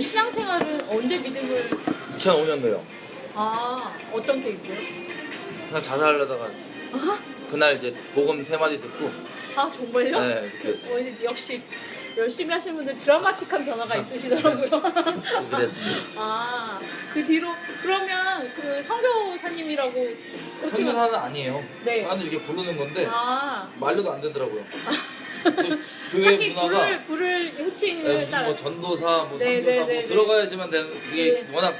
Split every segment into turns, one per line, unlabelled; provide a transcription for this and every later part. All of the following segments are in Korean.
신앙생활은 언제 믿음을
2005년도요.
어떤 계기요?
그냥 자살하려다가 그날 이제 복음 3마디 듣고
정말요?
네 그랬어요.
역시 열심히 하시는 분들 드라마틱한 변화가 있으시더라고요.
그랬습니다.
그 뒤로 그러면 그 선교사님이라고
선교사는 아니에요.
네.
사람들이 이렇게 부르는 건데 말려도 안 되더라고요. 교회
자기
문화가
불을 호칭을
무슨
따라
뭐 전도사, 뭐
네,
선교사
네,
뭐
네,
들어가야지만 되는 그게
네.
워낙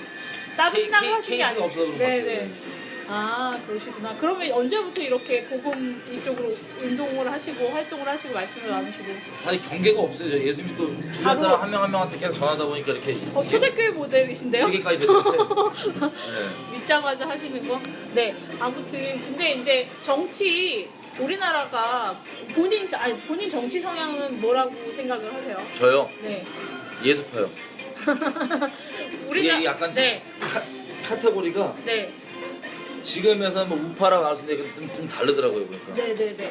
따로 신앙을 하신 게
케이스가 없어서 그런 것
네네.
같아요.
그러시구나. 그러면 언제부터 이렇게 복음 이쪽으로 운동을 하시고 활동을 하시고 말씀을 나누시고?
사실 경계가 없어요. 저 예수 믿고 주변 사람 한 명 한 명한테 계속 전하다 보니까 이렇게
초대교회 모델이신데요?
이렇게까지 됐는데 네.
믿자마자 하시는 거? 네. 아무튼 근데 이제 정치 우리나라가 본인 정치 성향은 뭐라고 생각을 하세요?
저요?
네.
예수파요. 이게 약간
네.
카테고리가
네.
지금에서 뭐 우파라고 나올 수 있는데 좀 다르더라고요. 그러니까.
네네네.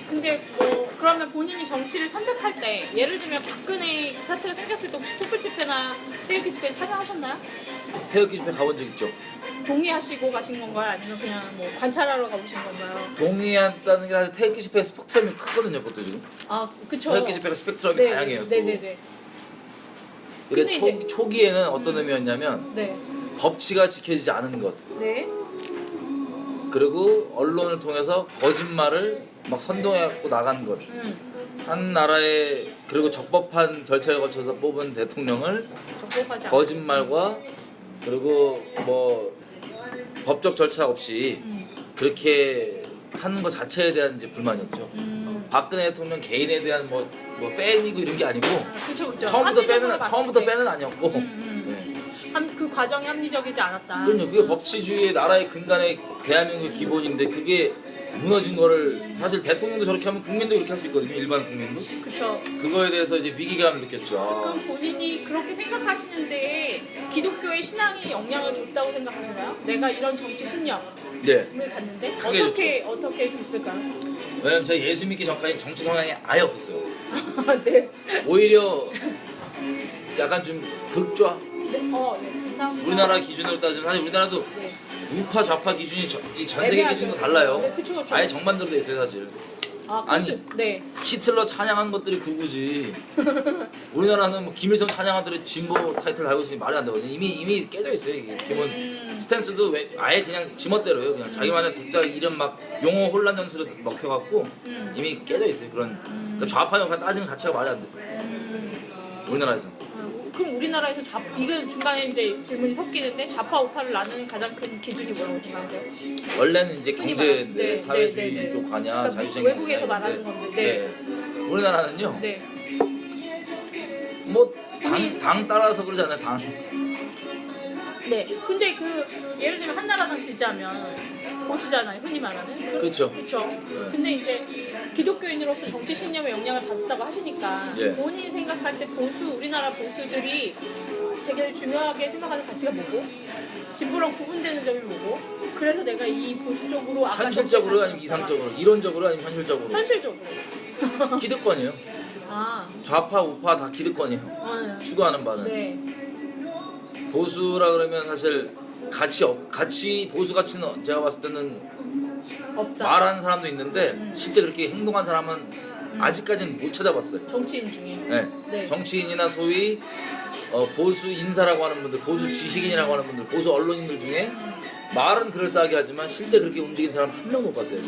근데 뭐 그러면 본인이 정치를 선택할 때 예를 들면 박근혜 그 사태가 생겼을 때 혹시 촛불 집회나 태극기 집회에 참여하셨나요?
태극기 집회 가본 적 있죠?
동의하시고 가신 건가요? 아니면 그냥 뭐 관찰하러 가보신 건가요?
동의한다는 게 사실 태극기 집회 스펙트럼이 크거든요, 그것도 지금.
그쵸.
태극기 집회가 스펙트럼이
네,
다양해요. 또.
네네네.
근데
근데
초기에는 어떤 의미였냐면
네.
법치가 지켜지지 않은 것,
네.
그리고 언론을 통해서 거짓말을 막 선동해갖고 나간 것. 한 나라의 그리고 적법한 절차를 거쳐서 뽑은 대통령을
적법하지 않아요.
거짓말과 그리고 뭐 법적 절차 없이 그렇게 하는 것 자체에 대한 이제 불만이었죠. 박근혜 대통령 개인에 대한 뭐 팬이고 이런 게 아니고
그쵸.
처음부터 팬은 아니었고 네.
그 과정이 합리적이지 않았다.
그럼요. 그게 법치주의의 나라의 근간의 대한민국의 기본인데 그게 무너진 거를 사실 대통령도 저렇게 하면 국민도 그렇게 할 수 있거든요. 일반 국민도.
그쵸.
그거에 대해서 이제 위기감을 느꼈죠.
그럼 본인이 그렇게 생각하시는데 기독교의 신앙이 영향을 줬다고 생각하시나요? 내가 이런 정치 신념을
네.
갖는데
크게
어떻게 줬을까요?
왜냐면 제가 예수 믿기 전까지 정치 성향이 아예 없었어요.
네.
오히려 약간 좀 극좌.
네. 감사합니다.
우리나라 기준으로 따지면 사실 우리나라도
네.
우파 좌파 기준이 이 전 세계 기준도 달라요.
네, 그쵸.
아예 정반대로 돼 있어요 사실. 아니.
네.
히틀러 찬양한 것들이 극우지. 우리나라는 뭐 김일성 찬양한들이 진보 타이틀 달고 있으니 말이 안 되거든요. 이미 깨져 있어요 이게 기본 스탠스도 아예 그냥 지멋대로예요. 그냥 자기만의 독자 이름 막 용어 혼란 연수로 먹혀갖고 이미 깨져 있어요. 그러니까 좌파右파 따지는 자체가 말이 안 돼. 우리나라에서.
그럼 우리나라에서 이게 중간에 이제 질문이 섞이는데 좌파 우파를 나누는 가장 큰 기준이 뭐라고 생각하세요?
원래는 이제
흔히
경제인데
말하는-
사회주의
네.
쪽 가냐
그러니까
자유주의
외국에서 말하는 건데.
네. 우리나라는요.
네.
뭐 당 따라서 그러지 않아요. 당.
네. 근데 예를 들면 한나라당 지지하면 보수잖아요. 흔히 말하는.
그렇죠.
그렇죠. 근데 이제 기독교인으로서 정치 신념에 영향을 받았다고 하시니까
네.
본인이 생각할 때 우리나라 보수들이 제일 중요하게 생각하는 가치가 뭐고 진보랑 구분되는 점이 뭐고 그래서 내가 이 보수 쪽으로
현실적으로 아니면 이상적으로 이론적으로 아니면 현실적으로
현실적으로
기득권이에요. 좌파 우파 다 기득권이에요. 추구하는 바는
네.
보수라 그러면 사실 가치 보수 가치는 제가 봤을 때는
없다.
말하는 사람도 있는데 실제 그렇게 행동한 사람은 아직까지는 못 찾아봤어요.
정치인 중에.
네.
네.
정치인이나 소위 보수 인사라고 하는 분들, 보수 지식인이라고 하는 분들, 보수 언론인들 중에 말은 그럴싸하게 하지만 실제 그렇게 움직인 사람 한 명 못 봤어요.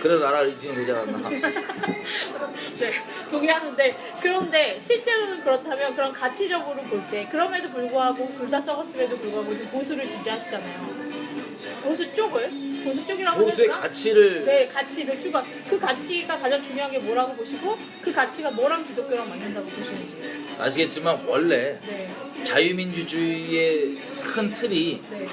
그래서 나라가 지금 되지 않았나.
네, 동의하는데 그런데 실제로는 그렇다면 그런 가치적으로 볼 때 그럼에도 불구하고 둘 다 썩었음에도 불구하고 지금 보수를 지지하시잖아요. 보수 쪽이라고
보수의
할까?
가치를
네, 가치를 추가. 그 가치가 가장 중요한 게 뭐라고 보시고 그 가치가 뭐랑 기독교랑 맞는다고 보시는지.
아시겠지만 원래
네.
자유민주주의의 큰 틀이
네.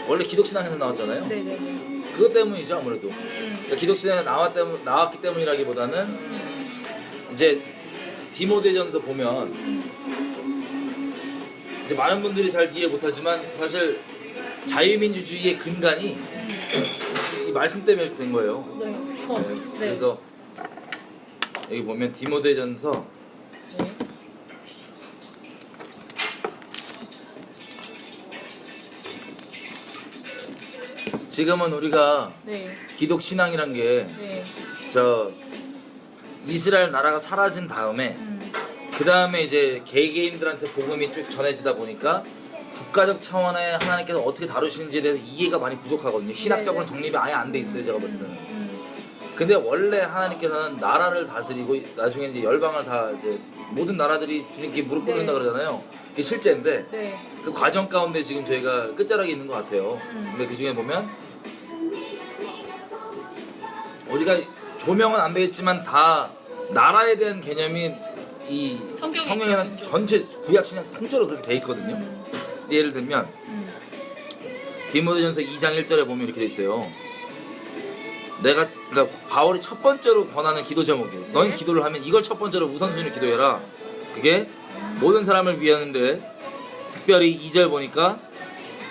원래 기독신앙에서 나왔잖아요.
네, 네, 네.
그것 때문이죠 아무래도. 그러니까 기독신앙에 나왔기 때문이라기보다는 이제 디모데전서 보면 이제 많은 분들이 잘 이해 못하지만 사실 자유민주주의의 근간이 이 말씀 때문에 된 거예요.
네.
네. 그래서 여기 보면 디모데전서
네.
지금은 우리가
네.
기독 신앙이란 게
네.
저 이스라엘 나라가 사라진 다음에 그 다음에 이제 개개인들한테 복음이 쭉 전해지다 보니까 국가적 차원의 하나님께서 어떻게 다루시는지에 대해서 이해가 많이 부족하거든요. 신학적으로는 정립이 아예 안 돼 있어요. 제가 봤을 때는. 근데 원래 하나님께서는 나라를 다스리고 나중에 이제 열방을 다 이제 모든 나라들이 주님께 무릎 꿇는다
네.
그러잖아요. 그게 실제인데
네.
그 과정 가운데 지금 저희가 끝자락에 있는 것 같아요. 근데 그 중에 보면 우리가 조명은 안 되겠지만 다 나라에 대한 개념이 이
성경에
성경에는
있죠.
전체 구약 신약 통째로 그렇게 돼 있거든요. 예를 들면 디모데전서 2장 1절에 보면 이렇게 돼 있어요. 그러니까 바울이 첫 번째로 권하는 기도 제목이에요. 너희 기도를 하면 이걸 첫 번째로 우선순위로 기도해라. 그게 모든 사람을 위하는데 특별히 2절 보니까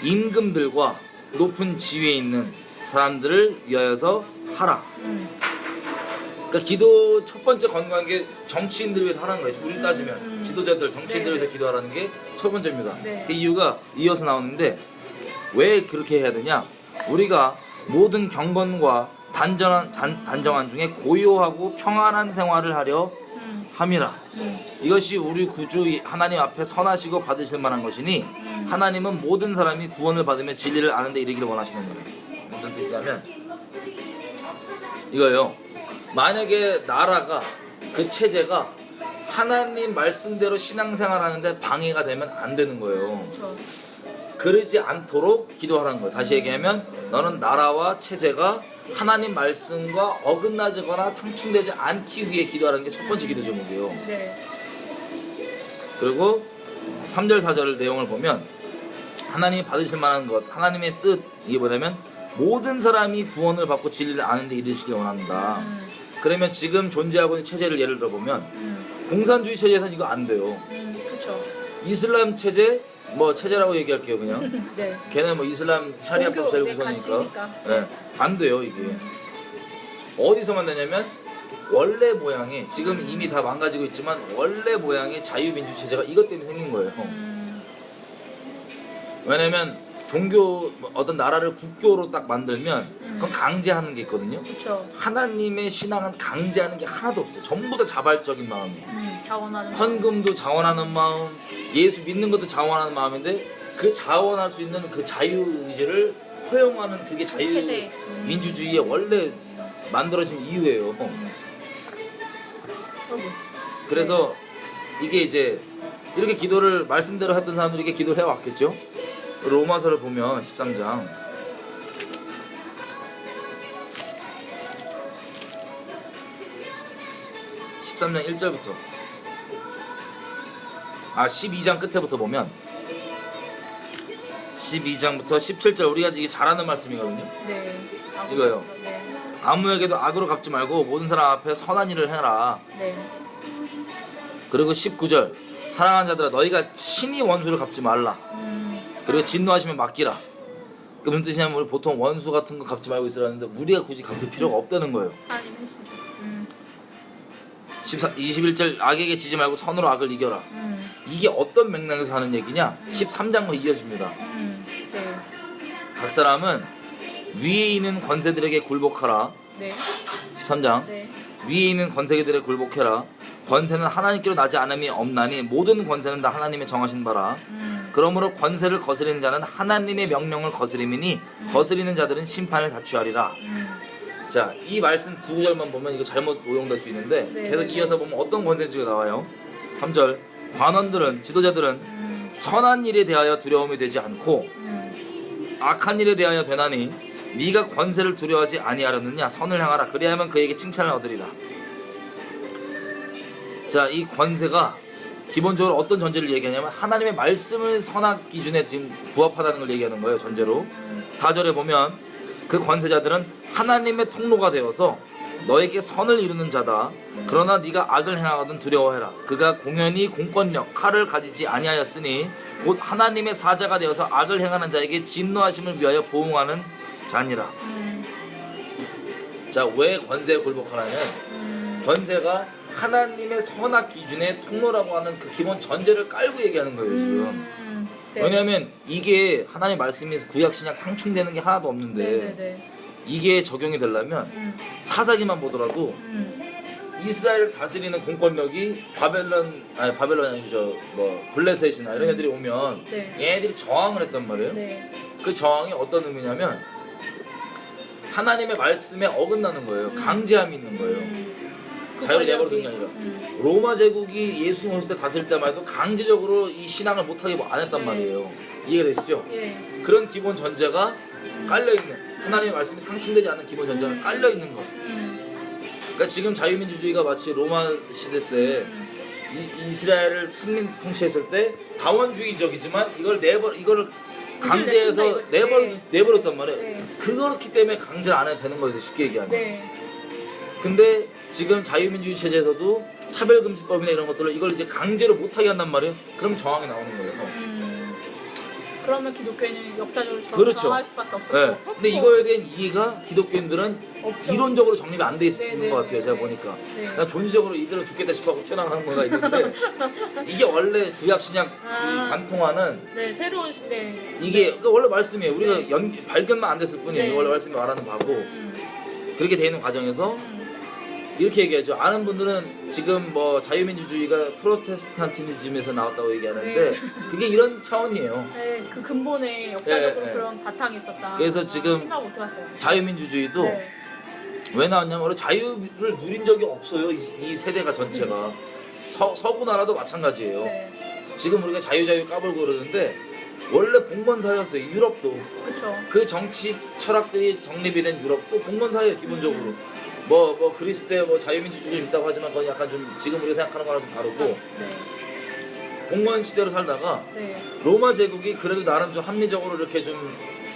임금들과 높은 지위에 있는 사람들을 위하여서 하라. 그러니까 기도 첫 번째 권고한 게 정치인들 위해서 하라는 거예요. 우리 따지면 지도자들, 정치인들 위해서 기도하라는 게 첫 번째입니다.
네.
그 이유가 이어서 나오는데 왜 그렇게 해야 되냐? 우리가 모든 경건과 단정한 중에 고요하고 평안한 생활을 하려 함이라. 이것이 우리 구주 하나님 앞에 선하시고 받으실 만한 것이니 하나님은 모든 사람이 구원을 받으며 진리를 아는 데 이르기를 원하시는 거예요. 무슨 뜻이냐면 이거예요. 만약에 나라가 그 체제가 하나님 말씀대로 신앙생활 하는데 방해가 되면 안 되는 거예요.
그렇죠.
그러지 않도록 기도하라는 거예요. 다시 얘기하면 너는 나라와 체제가 하나님 말씀과 어긋나거나 상충되지 않기 위해 기도하라는 게 첫 번째 기도 제목이에요.
네.
그리고 3절 4절 내용을 보면 하나님이 받으실 만한 것, 하나님의 뜻, 이게 뭐냐면 모든 사람이 구원을 받고 진리를 아는 데 이르시길 원한다. 그러면 지금 존재하고 있는 체제를 예를 들어보면 공산주의 체제에서는 이거 안 돼요.
그렇죠.
이슬람 체제, 뭐 체제라고 얘기할게요 그냥.
네.
걔는 뭐 이슬람 샤리아법 제일
종교, 네,
우선이니까.
가치니까.
네, 안 돼요 이게. 어디서 만나냐면 원래 모양이 지금 이미 다 망가지고 있지만 원래 모양의 자유민주 체제가 이것 때문에 생긴 거예요. 왜냐면 종교 어떤 나라를 국교로 딱 만들면 그건 강제하는 게 있거든요.
그렇죠.
하나님의 신앙은 강제하는 게 하나도 없어요. 전부 다 자발적인 마음이에요.
자원하는
헌금도 자원하는 마음, 예수 믿는 것도 자원하는 마음인데 그 자원할 수 있는 그 자유의지를 허용하는 그게
체제.
민주주의의 원래 만들어진 이유예요. 그래서 이게 이제 이렇게 기도를 말씀대로 했던 사람들이 이렇게 기도를 해왔겠죠. 로마서를 보면 13장 13장 1절부터 12장 끝에부터 보면 12장부터 17절 우리가 이게 잘하는 말씀이거든요.
네.
이거요.
네.
아무에게도 악으로 갚지 말고 모든 사람 앞에 선한 일을 해라.
네.
그리고 19절 사랑하는 자들아 너희가 친히 원수를 갚지 말라. 그리고 진노하시면 맡기라. 그 무슨 뜻이냐면 우리 보통 원수 같은 거 갚지 말고 있으라는데 우리가 굳이 갚을 필요가 없다는 거예요.
하나님 했습니다.
21절 악에게 지지 말고 선으로 악을 이겨라. 이게 어떤 맥락에서 하는 얘기냐? 13장으로 이어집니다.
네.
각 사람은 위에 있는 권세들에게 굴복하라.
네.
13장
네.
위에 있는 권세들에게 굴복해라. 권세는 하나님께로 나지 않음이 없나니 모든 권세는 다 하나님의 정하신 바라. 그러므로 권세를 거스리는 자는 하나님의 명령을 거스림이니 거스리는 자들은 심판을 자취하리라. 자, 이 말씀 두 구절만 보면 이거 잘못 오용될 수 있는데
네,
계속
네.
이어서 보면 어떤 권세지가 나와요. 3절 관원들은 지도자들은 선한 일에 대하여 두려움이 되지 않고 악한 일에 대하여 되나니 네가 권세를 두려워하지 아니하려느냐 선을 향하라 그리하면 그에게 칭찬을 얻으리라. 자, 이 권세가 기본적으로 어떤 전제를 얘기하냐면 하나님의 말씀을 선악 기준에 지금 부합하다는 걸 얘기하는 거예요. 전제로 4절에 보면 그 권세자들은 하나님의 통로가 되어서 너에게 선을 이루는 자다. 그러나 네가 악을 행하거든 두려워해라. 그가 공연히 공권력 칼을 가지지 아니하였으니 곧 하나님의 사자가 되어서 악을 행하는 자에게 진노하심을 위하여 보응하는 자니라. 자, 왜 권세에 굴복하냐면 권세가 하나님의 선악 기준의 통로라고 하는 그 기본 전제를 깔고 얘기하는 거예요 지금.
네.
왜냐하면 이게 하나님 말씀에서 구약 신약 상충되는 게 하나도 없는데
네네네.
이게 적용이 되려면 사사기만 보더라도 이스라엘을 다스리는 공권력이 바벨론이 아니죠 뭐 블레셋이나 이런 애들이 오면
네.
얘네들이 저항을 했단 말이에요.
네.
그 저항이 어떤 의미냐면 하나님의 말씀에 어긋나는 거예요. 강제함이 있는 거예요. 자유를 내버려둔 게 아니라 로마 제국이 예수님 오실 때 다스릴 때만 해도 강제적으로 이 신앙을 못하게 안 했단
네.
말이에요. 이해되시죠?
예.
그런 기본 전제가 깔려있는 하나님의 말씀이 상충되지 않는 기본 전제가 깔려있는 거. 그러니까 지금 자유민주주의가 마치 로마 시대 때 이스라엘을 식민 통치했을 때 다원주의적이지만 이거를 강제해서 내버렸단 말이에요.
네.
그렇기 때문에 강제를 안 해도 되는 거예요. 쉽게 얘기하면.
네.
근데 지금 자유민주주의 체제에서도 차별금지법이나 이런 것들을 이걸 이제 강제로 못하게 한단 말이에요. 그럼 저항이 나오는 거예요.
그러면 기독교인은 역사적으로
그렇죠.
저항할 수밖에 없었고.
네. 근데 이거에 대한 이해가 기독교인들은
없죠.
이론적으로 정립이 안 돼 있는
네,
것 같아요.
네,
제가
네.
보니까.
네.
난 존재적으로 이들은 죽겠다 싶어하고 튀어나가는 거가 있는데 이게 원래 구약 신약 이 관통하는
네, 새로운 시대.
이게 그러니까 원래 말씀이에요. 우리가 발견만 안 됐을 뿐이에요.
네.
원래 말씀이 말하는 바고 그렇게 돼 있는 과정에서 이렇게 얘기하죠. 아는 분들은 지금 뭐 자유민주주의가 프로테스탄티즘에서 나왔다고 얘기하는데
네.
그게 이런 차원이에요.
네, 그 근본에 역사적으로
네, 네.
그런 바탕이 있었다.
그래서 지금
생각 못 해봤어요.
자유민주주의도
네.
왜 나왔냐면 원래 자유를 누린 적이 없어요. 이 세대가 전체가 서구 나라도 마찬가지예요.
네.
지금 우리가 자유 까불고 그러는데 원래 봉건사였어요. 유럽도
그렇죠.
그 정치 철학들이 정립이 된 유럽도 봉건사예요. 기본적으로 뭐 그리스 때 뭐 자유민주주의를 있다고 하지만 그건 약간 좀 지금 우리가 생각하는 거랑 좀 다르고
네.
봉건 시대로 살다가
네.
로마 제국이 그래도 나름 좀 합리적으로 이렇게 좀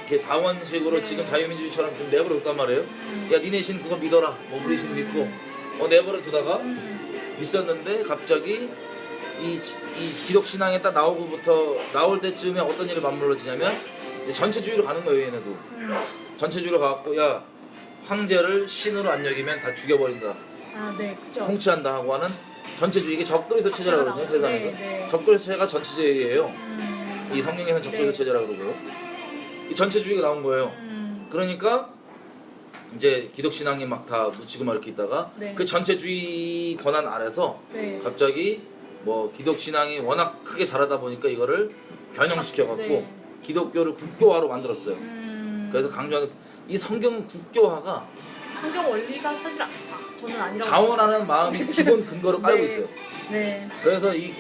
이렇게 다원식으로
네.
지금 자유민주주의처럼 좀 내버려뒀단 말이에요. 야 니네 신 그거 믿어라. 뭐 우리 신 믿고 내버려두다가 있었는데 갑자기 이 기독 신앙에 딱 나오고부터 나올 때쯤에 어떤 일이 맞물려지냐면 이제 전체주의로 가는 거예요. 얘네도 전체주의로 가갖고 야 황제를 신으로 안 여기면 다 죽여버린다.
아, 네, 그렇죠.
통치한다 하고 하는 전체주의 이게 적그리스도 체제라고 그러거든요. 세상에서.
네, 네.
적그리스도 체제가 전체주의예요. 이 성경에서는 적그리스도
네.
체제라고 그러고 이 전체주의가 나온 거예요. 그러니까 이제 기독 신앙이 막 다 묻히고 막 이렇게 있다가
네.
그 전체주의 권한 아래서
네.
갑자기 뭐 기독 신앙이 워낙 크게 자라다 보니까 이거를 변형시켜 갖고
네.
기독교를 국교화로 만들었어요. 그래서 강조하는 이 성경 국교화가
성경 원리가 사실 저는 아니라고.
자원하는 마음이 기본 근거로 깔고
네.
있어요.
네.
그래서 이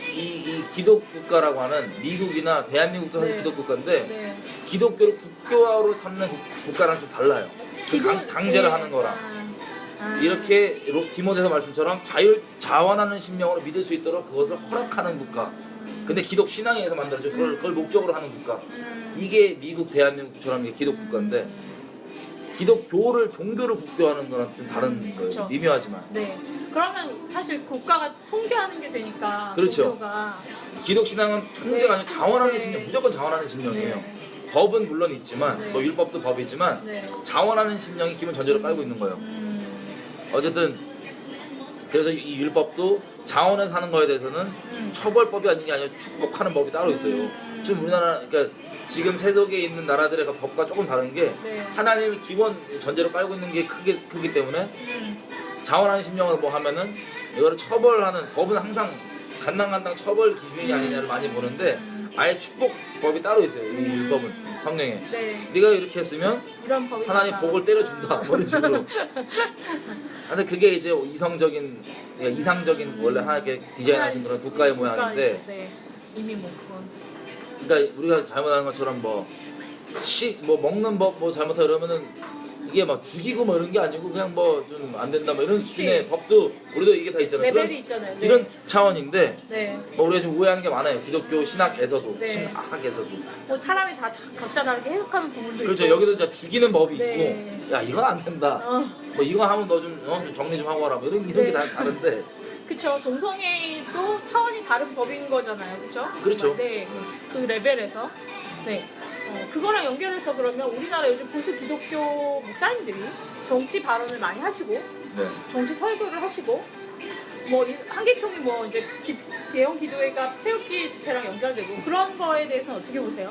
기독 국가라고 하는 미국이나 대한민국도 사실
네.
기독 국가인데
네.
기독교를 국교화로 삼는 국가랑 좀 달라요. 그 강제를 하는 거랑 이렇게 디모데서 말씀처럼 자원하는 심령으로 믿을 수 있도록 그것을 허락하는 국가. 근데 기독 신앙에서 만들어져 그걸 목적으로 하는 국가. 이게 미국 대한민국처럼 이게 기독 국가인데 기독교를 종교를 국교하는 거랑 좀 다른 거예요.
그쵸.
미묘하지만.
네. 그러면 사실 국가가 통제하는 게 되니까.
그렇죠.
국교가.
기독 신앙은 통제가
네.
아니라 자원하는
네.
심령, 무조건 자원하는 심령이에요.
네.
법은 물론 있지만
네.
뭐 율법도 법이지만
네.
자원하는 심령이 기본 전제로 깔고 있는 거예요. 어쨌든 그래서 이 율법도 자원해서 하는 거에 대해서는 처벌법이 아닌 게 아니라 축복하는 법이 따로 있어요. 좀 우리나라 그러니까 지금 세속에 있는 나라들의 그 법과 조금 다른 게
네.
하나님이 기본 전제로 깔고 있는 게 크기 때문에 자원하는 심령을 뭐 하면은 이거를 처벌하는 법은 항상 간당간당 처벌 기준이 아니냐를 많이 보는데 아예 축복법이 따로 있어요. 이 율법은 성경에.
네.
네가 이렇게 했으면
이런 법이
하나님
있다.
복을 때려준다. 뭐 이런 식으로. 근데 그게 이제 이상적인 원래 하나님께 디자인하신 그런 국가의 모양인데
네. 이미 뭐 그건.
그러니까 우리가 잘못하는 것처럼 뭐 먹는 법 뭐 잘못하고 이러면은 이게 막 죽이고 뭐 이런 게 아니고 그냥 뭐 좀 안 된다 뭐 이런 수준의 법도 우리도 이게 다 있잖아요.
레벨이 있잖아요. 네.
이런 차원인데
네.
뭐 우리가 좀 오해하는 게 많아요. 기독교 신학에서도
네.
신학에서도
뭐 사람이 다 각자 다르게 해석하는 부분도
그렇죠.
있고.
여기도 진짜 죽이는 법이
네.
있고 야 이건 안 된다. 뭐 이거 하면 너 좀 정리 좀 하고 와라. 뭐 이런
네.
게 다 다른데
그쵸. 동성애도 차원이 다른 법인 거잖아요. 그쵸?
그렇죠.
네. 그 레벨에서. 네. 그거랑 연결해서 그러면 우리나라 요즘 보수 기독교 목사님들이 정치 발언을 많이 하시고
네.
정치 설교를 하시고 뭐 한계총이 뭐 이제 대형 기도회가 태극기 집회랑 연결되고 그런 거에 대해서는 어떻게 보세요?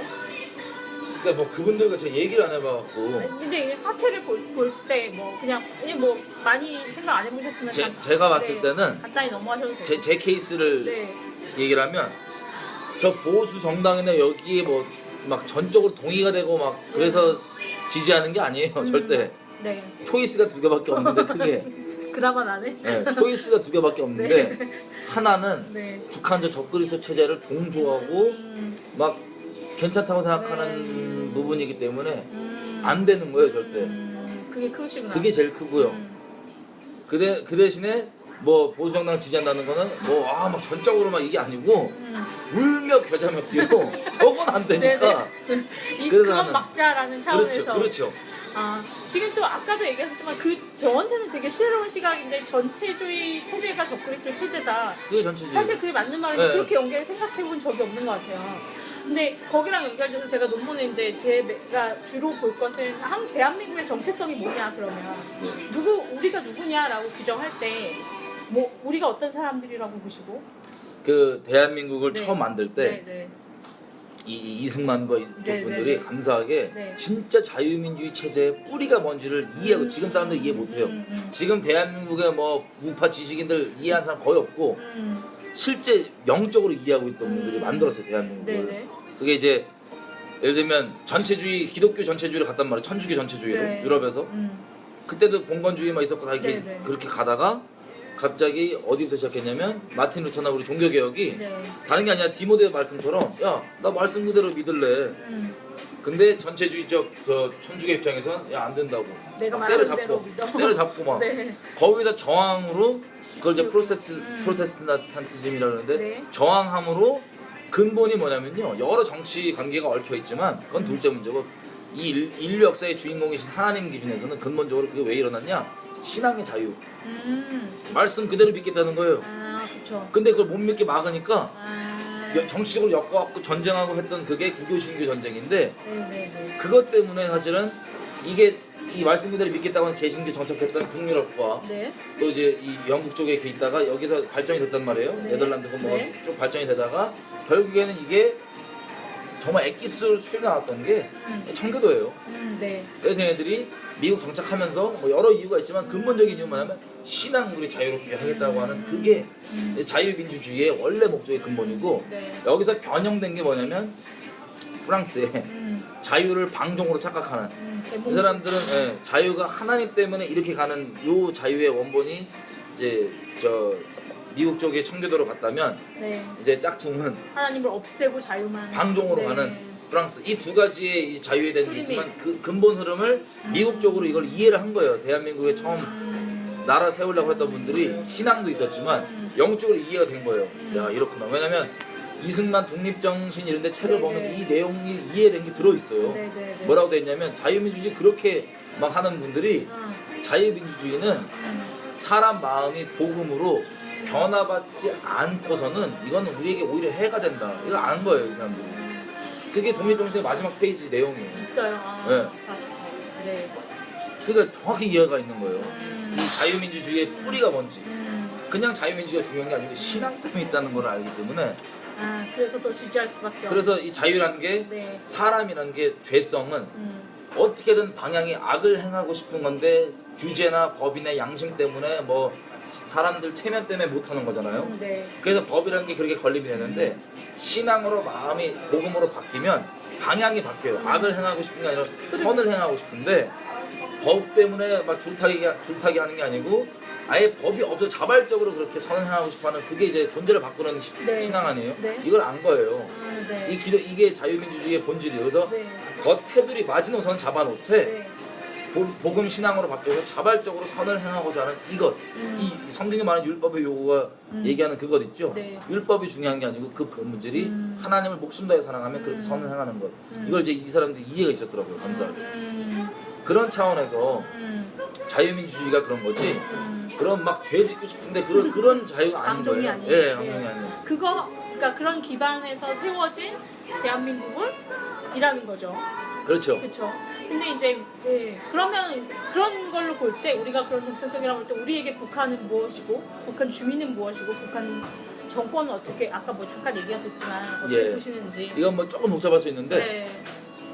그러니까 뭐 그분들과 제가 얘기를 안 해봐갖고
근데 이 사태를 볼 때 뭐 그냥 뭐 많이 생각 안 해보셨으면
제가 봤을 때는
간단히 넘어가셔도 돼요.
제 케이스를
네.
얘기를 하면 저 보수 정당이나 여기에 뭐 막 전적으로 동의가 되고 막 그래서 지지하는 게 아니에요. 절대.
네.
초이스가 두 개밖에 없는데 크게.
그나마 나네.
네, 초이스가 두 개밖에 없는데 하나는
네.
북한적 적그리스도 체제를 동조하고 막 괜찮다고 생각하는 부분이기 때문에 안 되는 거예요, 절대.
그게 크시구나.
그게 제일 크고요. 그 대신에 뭐 보수정당 지지한다는 거는 뭐 막 전적으로 막 이게 아니고 울며 겨자 먹기로 저건 안 되니까.
그건 막자라는 차원에서.
그렇죠.
아, 지금 또 아까도 얘기하셨지만 저한테는 되게 새로운 시각인데 전체주의 체제가 적그리스도 체제다.
그게 전체주의.
사실 그게 맞는 말인데
네.
그렇게 연결해 생각해본 적이 없는 것 같아요. 근데 거기랑 연결돼서 제가 논문에 이제 제가 주로 볼 것은 대한민국의 정체성이 뭐냐 그러면 우리가 누구냐라고 규정할 때 뭐 우리가 어떤 사람들이라고 보시고
그 대한민국을
네.
처음 만들 때
네.
이승만과 이쪽
네,
분들이
네.
감사하게
네.
진짜 자유민주주의 체제의 뿌리가 뭔지를 이해하고 지금 사람들 이해 못해요. 지금 대한민국의 뭐 우파 지식인들 이해하는 사람 거의 없고 실제 영적으로 이해하고 있던 분들이 만들었어요 대한민국을.
네네.
그게 이제 예를 들면 전체주의 기독교 전체주의를 갔단 말이에요. 천주교 전체주의로
네.
유럽에서. 그때도 봉건주의만 있었고 다 이렇게
네네.
그렇게 가다가 갑자기 어디부터 시작했냐면 마틴 루터나 우리 종교개혁이
네.
다른 게 아니라 디모데 말씀처럼 야 나 말씀 그대로 믿을래. 근데 전체주의적 저 천주교 입장에선 야 안 된다고
내가
막
말하는 대로 믿어.
때려잡고 막
네.
거기서 저항으로 그걸 이제 프로테스탄티즘이라 그러는데
네.
저항함으로 근본이 뭐냐면요 여러 정치 관계가 얽혀 있지만 그건 둘째 문제고 이 인류 역사의 주인공이신 하나님 기준에서는 근본적으로 그게 왜 일어났냐 신앙의 자유 말씀 그대로 믿겠다는 거예요.
아, 그쵸.
근데 그걸 못 믿게 막으니까
아,
정치적으로 엮어갖고 전쟁하고 했던 그게 구교신교 전쟁인데
네네네.
그것 때문에 사실은 이게 이 말씀 그대로 믿겠다고 하는 개신교 정착했던 북유럽과
네.
또 이제 이 영국 쪽에 있다가 여기서 발전이 됐단 말이에요.
네.
네덜란드고 뭐
네.
쭉 발전이 되다가 결국에는 이게 정말 엑기스로 출려 나왔던 게 청교도예요.
네.
그래서 얘네들이 미국 정착하면서 뭐 여러 이유가 있지만 근본적인 이유는 뭐냐면 신앙 우리 자유롭게 하겠다고 하는 그게 자유민주주의의 원래 목적의 근본이고
네.
여기서 변형된 게 뭐냐면 프랑스의 자유를 방종으로 착각하는 이 사람들은 자유가 하나님 때문에 이렇게 가는 요 자유의 원본이 이제 저 미국 쪽의 청교도로 갔다면
네.
이제 짝퉁은
하나님을 없애고 자유만
방종으로
네.
가는 프랑스 이 두 가지의 이 자유에 대한 게
흐름이.
있지만 그 근본 흐름을 미국 쪽으로 이걸 이해를 한 거예요. 대한민국에 처음 나라 세우려고 했던 분들이 신앙도 있었지만 영적으로 이해가 된 거예요. 야 이렇구나. 왜냐면 이승만 독립정신 이런 데 책을
네네.
보면 이 내용이 이해된 게 들어있어요.
네네네.
뭐라고 돼 있냐면 자유민주주의 그렇게 막 하는 분들이 자유민주주의는 사람 마음이 복음으로 변화받지 않고서는 이거는 우리에게 오히려 해가 된다. 이거 아는 거예요, 이 사람들이. 그게 독립정신의 마지막 페이지 내용이에요.
있어요. 아,
네.
다시. 네.
그러니까 정확히 이해가 있는 거예요. 이 자유민주주의의 뿌리가 뭔지. 그냥 자유민주주의가 중요한 게 아니고 신앙감이 있다는 걸 알기 때문에
아, 그래서 더 지지할 수밖에 없는.
그래서 이 자유라는 게
네.
사람이라는 게 죄성은 어떻게든 방향이 악을 행하고 싶은 건데 규제나 법이나 양심 때문에 뭐 사람들 체면 때문에 못하는 거잖아요.
네.
그래서 법이라는 게 그렇게 걸림이 되는데 신앙으로 마음이 복음으로 바뀌면 방향이 바뀌어요. 악을 행하고 싶은 게 아니라 선을 행하고 싶은데 법 때문에 막 줄타기 하는 게 아니고 아예 법이 없어 자발적으로 그렇게 선을 행하고 싶어하는 그게 이제 존재를 바꾸는
네.
신앙 아니에요?
네.
이걸 안 거예요.
네.
이게 자유민주주의의 본질이에요. 그래서
네.
겉테두리 마지노선 잡아놓되
네.
복음 신앙으로 바뀌어서 자발적으로 선을 행하고자 하는 이것 이 성경이 말하는 율법의 요구가 얘기하는 그것 있죠.
네.
율법이 중요한 게 아니고 그 본질이 하나님을 목숨 다해 사랑하면 그렇게 선을 행하는 것 이걸 이제 이 사람들이 이해가 있었더라고요. 감사하게. 그런 차원에서 자유민주주의가 그런 거지 그런 막 죄 짓고 싶은데 그런 자유가 아닌
방종이
거예요.
아니에요.
예, 방종이 아니에요.
그러니까 그런 기반에서 세워진 대한민국을 이라는 거죠.
그렇죠.
그렇죠. 근데 이제 그러면 그런 걸로 볼 때 우리가 그런 정체성이라고 볼 때 우리에게 북한은 무엇이고 북한 주민은 무엇이고 북한 정권은 어떻게 아까 뭐 잠깐 얘기가 됐지만 어떻게
예.
보시는지.
이건 뭐 조금 복잡할 수 있는데
네.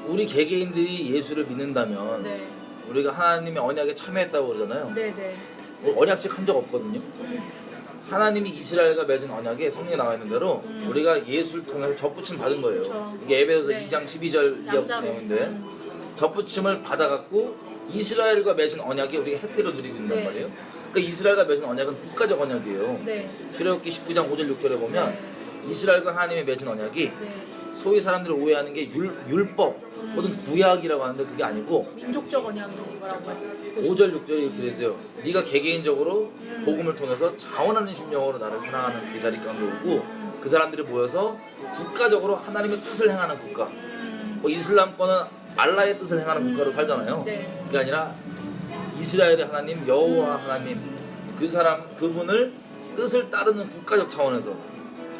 우리 개개인들이 예수를 믿는다면
네.
우리가 하나님의 언약에 참여했다고 그러잖아요.
네. 네.
언약식 한 적 없거든요. 하나님이 이스라엘과 맺은 언약에 성경에 나와 있는 대로 우리가 예수를 통해서 접붙임 받은 거예요.
그쵸.
이게 에베소서
네.
2장 12절 이하부
양자로.
내용인데 접붙임을 받아갖고 이스라엘과 맺은 언약이 우리가 혜택을 누리고 있단
네.
말이에요. 그러니까 이스라엘과 맺은 언약은 국가적 언약이에요.
네.
출애굽기 19장 5절 6절에 보면
네.
이스라엘과 하나님의 맺은 언약이
네.
소위 사람들이 오해하는 게 율법 혹은 구약이라고 하는데 그게 아니고
민족적 언약인 거라고 하죠.
5절 6절이 이렇게 됐어요. 네가 개개인적으로 복음을 통해서 자원하는 심령으로 나를 사랑하는 그 자리 가운데 오고 그 사람들이 모여서 국가적으로 하나님의 뜻을 행하는 국가. 뭐 이슬람권은 알라의 뜻을 행하는 국가로 살잖아요.
네.
그게 아니라 이스라엘의 하나님 여호와 하나님 그 사람 그분을 뜻을 따르는 국가적 차원에서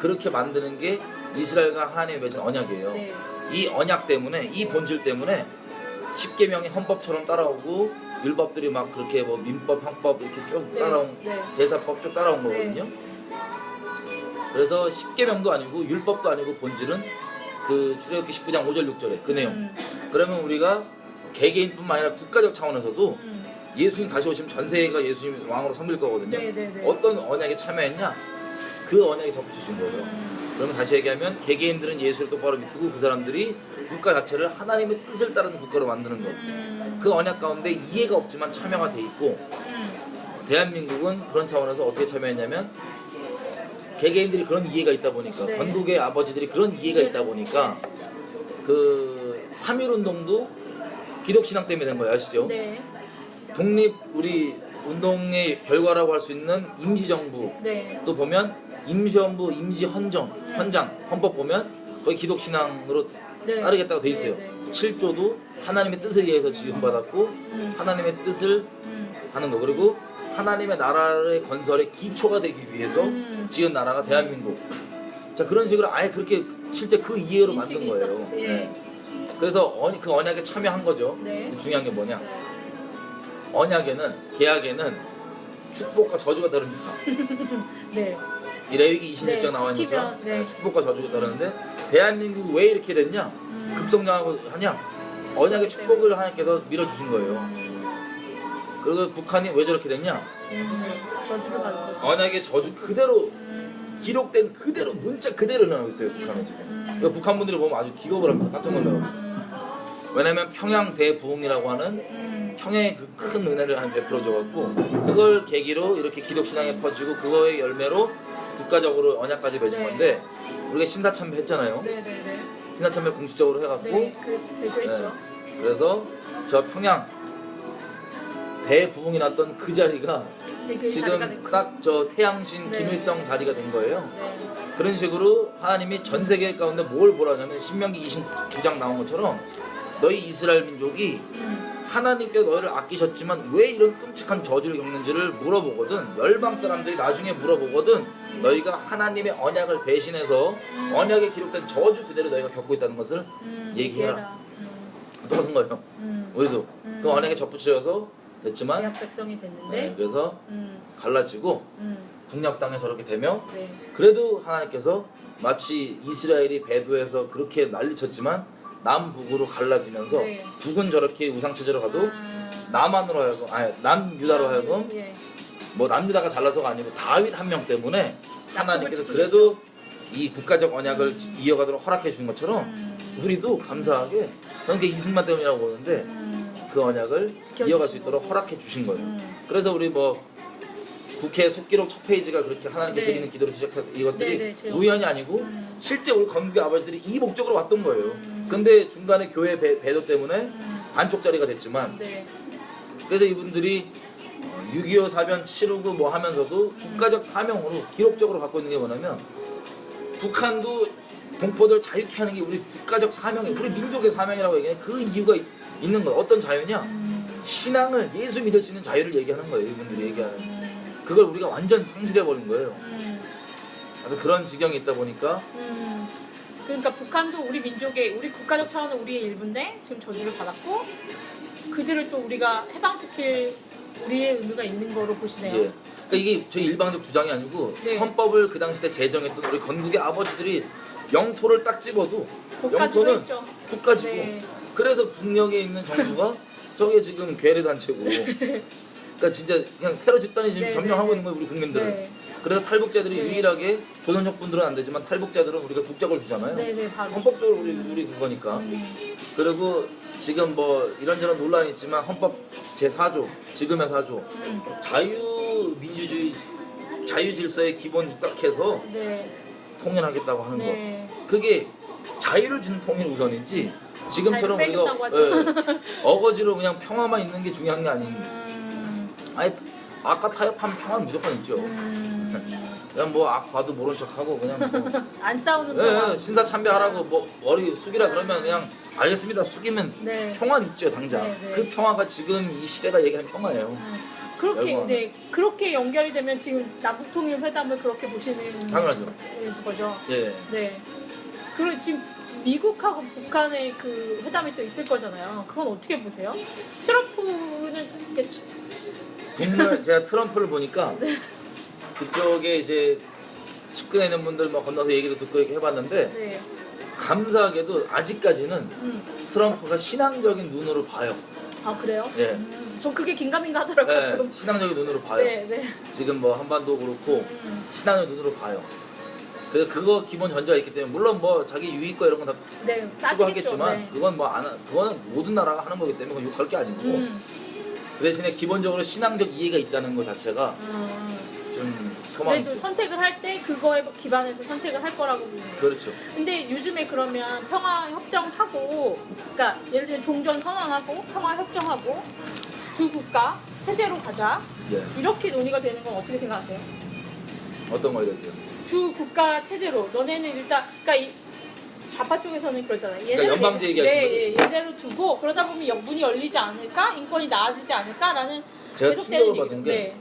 그렇게 만드는 게 이스라엘과 하나님의 맺은 언약이에요.
네.
이 언약 때문에 이 본질 때문에 십계명이 헌법처럼 따라오고 율법들이 막 그렇게 뭐 민법, 항법 이렇게 쭉
네.
따라온
네.
제사법 쭉 따라온
네.
거거든요. 그래서 십계명도 아니고 율법도 아니고 본질은 그 출애굽기 19장 5절 6절에 그 내용. 그러면 우리가 개개인뿐만 아니라 국가적 차원에서도 예수님 다시 오시면 전 세계가 예수님 왕으로 섬길 거거든요.
네, 네, 네.
어떤 언약에 참여했냐? 그 언약에 접붙여진 거예요. 그러면 다시 얘기하면 개개인들은 예수를 똑바로 믿고 그 사람들이 국가 자체를 하나님의 뜻을 따르는 국가로 만드는 것. 그 언약 가운데 이해가 없지만 참여가 돼 있고 대한민국은 그런 차원에서 어떻게 참여했냐면 개개인들이 그런 이해가 있다 보니까
네.
건국의 아버지들이 그런 이해가 있다 보니까 그 3.1운동도 기독신앙 때문에 된 거예요. 아시죠?
네.
독립 우리 운동의 결과라고 할 수 있는 임시정부
네.
또 보면 임시헌부, 임시헌장, 헌법 보면 거의 기독신앙으로
네.
따르겠다고 돼 있어요.
네,
7조도 하나님의 뜻에 의해서 지음받았고 하나님의 뜻을 하는 거 그리고 하나님의 나라의 건설의 기초가 되기 위해서 지은 나라가 대한민국. 자 그런 식으로 아예 그렇게 실제 그 이해로 만든
인식이
거예요.
있었- 예.
네. 그래서 그 언약에 참여한 거죠.
네.
중요한 게 뭐냐? 언약에는 계약에는 축복과 저주가 따릅니다.
네.
이 레위기 26장
네,
나와 있는 것처럼
지키면, 네.
축복과 저주가 따르는데 대한민국이 왜 이렇게 됐냐? 급성장하고 하냐? 언약의 축복을 하나님께서 밀어주신 거예요. 그리고 북한이 왜 저렇게 됐냐?
저주를 받은 거죠.
언약의 저주 그대로 기록된 그대로 문자 그대로 나오고 있어요. 북한은 지금. 이거 북한 분들이 보면 아주 기겁을 합니다. 깜짝 놀라요. 왜냐면 평양 대부흥이라고 하는 평양의 그 큰 은혜를 한 베풀어줘갖고 그걸 계기로 이렇게 기독신앙에 퍼지고 그거의 열매로 국가적으로 언약까지 맺은
네.
건데 우리가 신사참배 했잖아요.
네네네.
신사참배 공식적으로 해갖고
네. 그 했죠.
그래서 저 평양 대부흥이 났던 그 자리가
네, 그 자리가 된
지금
거죠.
딱 저 태양신
네.
김일성 자리가 된 거예요.
네.
그런 식으로 하나님이 전 세계 가운데 뭘 보라냐면 신명기 29장 나온 것처럼 너희 이스라엘 민족이 하나님께 너희를 아끼셨지만 왜 이런 끔찍한 저주를 겪는지를 물어보거든. 열방 사람들이 나중에 물어보거든. 너희가 하나님의 언약을 배신해서 언약에 기록된 저주 그대로 너희가 겪고 있다는 것을 얘기해라. 똑같은 거예요. 우리도 그 언약에 접붙여서 됐지만
대학 백성이 됐는데.
네, 그래서 갈라지고 북녘 땅에 저렇게 되며
네.
그래도 하나님께서 마치 이스라엘이 배도해서 그렇게 난리쳤지만 남북으로 갈라지면서
네.
북은 저렇게 우상체제로 가도 남한으로 하여금 남유다로 하여금
예.
뭐 남유다가 잘나서가 아니고 다윗 한 명 때문에 하나님께서
지키셨죠.
그래도 이 국가적 언약을 이어가도록 허락해 준 것처럼 우리도 감사하게 저는 그게 이승만 때문이라고 보는데 그 언약을 이어갈 수 있도록 허락해 주신 거예요. 그래서 우리 뭐 국회 속기록 첫 페이지가 그렇게 하나님께
네.
드리는 기도를 시작한 이것들이
네, 네, 제가.
우연이 아니고 실제 우리 건국의 아버지들이 이 목적으로 왔던 거예요. 근데 중간에 교회 배도 때문에 반쪽짜리가 됐지만
네.
그래서 이분들이 6.25 사변 치르고 뭐 하면서도 국가적 사명으로 기록적으로 갖고 있는 게 뭐냐면 북한도 동포들 자유케 하는 게 우리 국가적 사명이에요. 우리 민족의 사명이라고 얘기해. 그 이유가 있는 거예요. 어떤 자유냐? 신앙을 예수 믿을 수 있는 자유를 얘기하는 거예요. 이분들이 얘기하는. 그걸 우리가 완전 상실해버린 거예요. 그래서 그런 지경이 있다 보니까
그러니까 북한도 우리 민족의 우리 국가적 차원은 우리의 일부인데 지금 저주를 받았고 그들을 또 우리가 해방시킬 우리의 의무가 있는 거로 보시네요.
예. 그러니까 이게 저희 일방적 주장이 아니고
네.
헌법을 그 당시 때 제정했던 우리 건국의 아버지들이 영토를 딱 집어도
국가지고
영토는
있죠.
국가지고
네.
그래서 북녘에 있는 정부가 저게 지금 괴뢰 단체고 그러니까 진짜 그냥 테러 집단이 지금
네,
점령하고
네.
있는 거예요 우리 국민들을.
네.
그래서 탈북자들이
네.
유일하게 조선족 분들은 안 되지만 탈북자들은 우리가 국적을 주잖아요.
네네 바로.
헌법적으로 우리 그거니까. 그리고 지금 뭐 이런저런 논란이 있지만 헌법 제4조 지금의 4조 자유민주주의 자유질서의 기본 입각해서
네.
통일하겠다고 하는
네.
거. 그게 자유를 주는 통일 우선이지 지금처럼
자유
우리가
빼겠다고
어거지로 그냥 평화만 있는 게 중요한 게 아닙니다. 아니 아까 타협하면 평화는 무조건 있죠. 그냥 뭐 악 봐도 모른 척하고 그냥 뭐
안 싸우는 동안.
신사참배하라고 뭐 머리 숙이라 그러면 그냥 알겠습니다 숙이면
네.
평화는 있죠 당장.
네, 네.
그 평화가 지금 이 시대가 얘기하는 평화예요.
그렇게
여러분.
네 그렇게 연결이 되면 지금 남북 통일 회담을 그렇게 보시는
당연하죠.
거죠.
예.
네. 그리고 지금 미국하고 북한의 그 회담이 또 있을 거잖아요. 그건 어떻게 보세요? 트럼프는 이렇게
북미 제가 트럼프를 보니까
네.
그쪽에 이제 측근에 있는 분들 뭐 건너서 얘기도 듣고 이렇게 해봤는데
네.
감사하게도 아직까지는 트럼프가 신앙적인 눈으로 봐요.
아 그래요?
예.
전 그게 긴가민가 하더라고요.
네, 신앙적인 눈으로 봐요.
네, 네.
지금 뭐 한반도 그렇고 신앙의 눈으로 봐요. 그래서 그거 기본 전제가 있기 때문에 물론 뭐 자기 유익과 이런 건다
네, 따지겠죠.
추구하겠지만
네.
그건 뭐 그거는 모든 나라가 하는 거기 때문에 그건 욕할 게 아니고 그 대신에 기본적으로 신앙적 이해가 있다는 것 자체가 좀 소망이
그래도
있죠.
선택을 할 때 그거에 기반해서 선택을 할 거라고 보는
그렇죠.
근데 요즘에 그러면 평화 협정하고, 그러니까 예를 들면 종전 선언하고 평화 협정하고 두 국가 체제로 가자
예.
이렇게 논의가 되는 건 어떻게 생각하세요?
어떤 거에 대해서요?
두 국가 체제로 너네는 일단 그러니까 이 좌파 쪽에서는 그러잖아요.
그러니까 연방제 얘기하시는
네, 얘대로 두고 그러다 보면 문이 열리지 않을까, 인권이 나아지지 않을까라는
제가
계속되는
충격을 받은 게
네.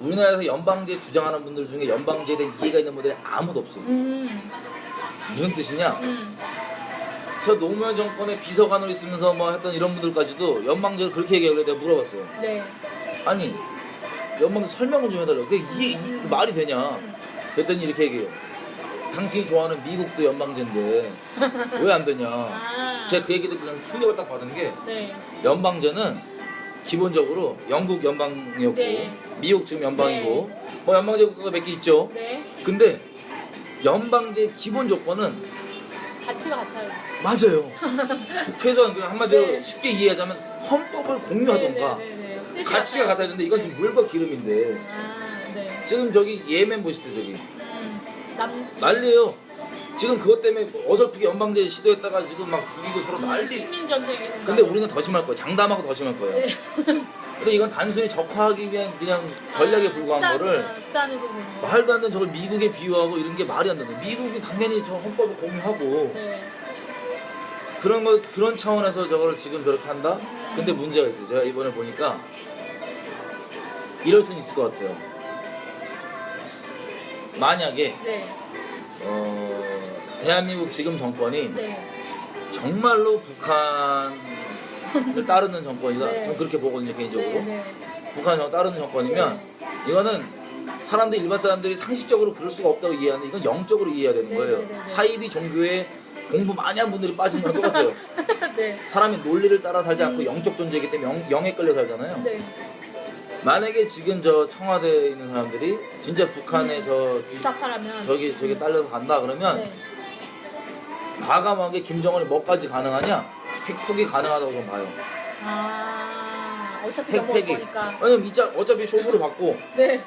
우리나라에서 연방제 주장하는 분들 중에 연방제에 대한 이해가 있는 분들이 아무도 없어요. 무슨 뜻이냐? 저 노무현 정권의 비서관으로 있으면서 뭐 했던 이런 분들까지도 연방제를 그렇게 얘기하길래 내가 물어봤어요.
네.
아니 연방제 설명을 좀 해달라고. 그게 이게 말이 되냐? 그랬더니 이렇게 얘기해요. 당신이 좋아하는 미국도 연방제인데 왜 안 되냐?
아.
제가 그 얘기도 그냥 충격을 딱 받은 게
네.
연방제는 기본적으로 영국 연방이었고
네.
미국 지금 연방이고 뭐 연방제 국가가 몇 개 있죠.
네.
근데 연방제 기본 조건은
가치가 같아요.
맞아요. 최소한 그 한마디로
네.
쉽게 이해하자면 헌법을 공유하던가
네.
가치가 같아야 되는데 이건 지금 물과 기름인데
아, 네.
지금 저기 예멘 보십시오 저기
남
난리예요. 지금 그것 때문에 어설프게 연방제 시도했다가 지금 막 죽이고 서로 난리.
식민 전쟁이.
근데 우리는 더 심할 거예요. 장담하고 더 심할 거예요.
네.
근데 이건 단순히 적화하기 위한 그냥 전략에 불과한 거를
수단으로 보는 거.
말도 안 되는 저걸 미국에 비유하고 이런 게 말이 안 되는. 미국이 당연히 저 헌법을 공유하고
네.
그런 차원에서 저걸 지금 저렇게 한다. 근데 문제가 있어요. 제가 이번에 보니까 이럴 수는 있을 것 같아요. 만약에
네.
대한민국 지금 정권이
네.
정말로 북한을 따르는 정권이다.
네.
전 그렇게 보거든요 개인적으로.
네.
북한을 따르는 정권이면 이거는 일반 사람들이 상식적으로 그럴 수가 없다고 이해하는데 이건 영적으로 이해해야 되는
네,
거예요.
네, 네, 네.
사이비 종교에 공부 많이 한 분들이 빠지면 똑같아요.
네.
사람이 논리를 따라 살지 않고 영적 존재이기 때문에 영에 끌려 살잖아요.
네.
만약에 지금 저 청와대에 있는 사람들이 진짜 북한에
주사파라면.
저기 딸려서 간다 그러면
네.
과감하게 김정은이 뭐까지 가능하냐? 핵폭이 가능하다고 좀 봐요.
아, 어차피 넘어올
핵폐기.
거니까.
왜냐면 어차피 쇼부를 받고
네.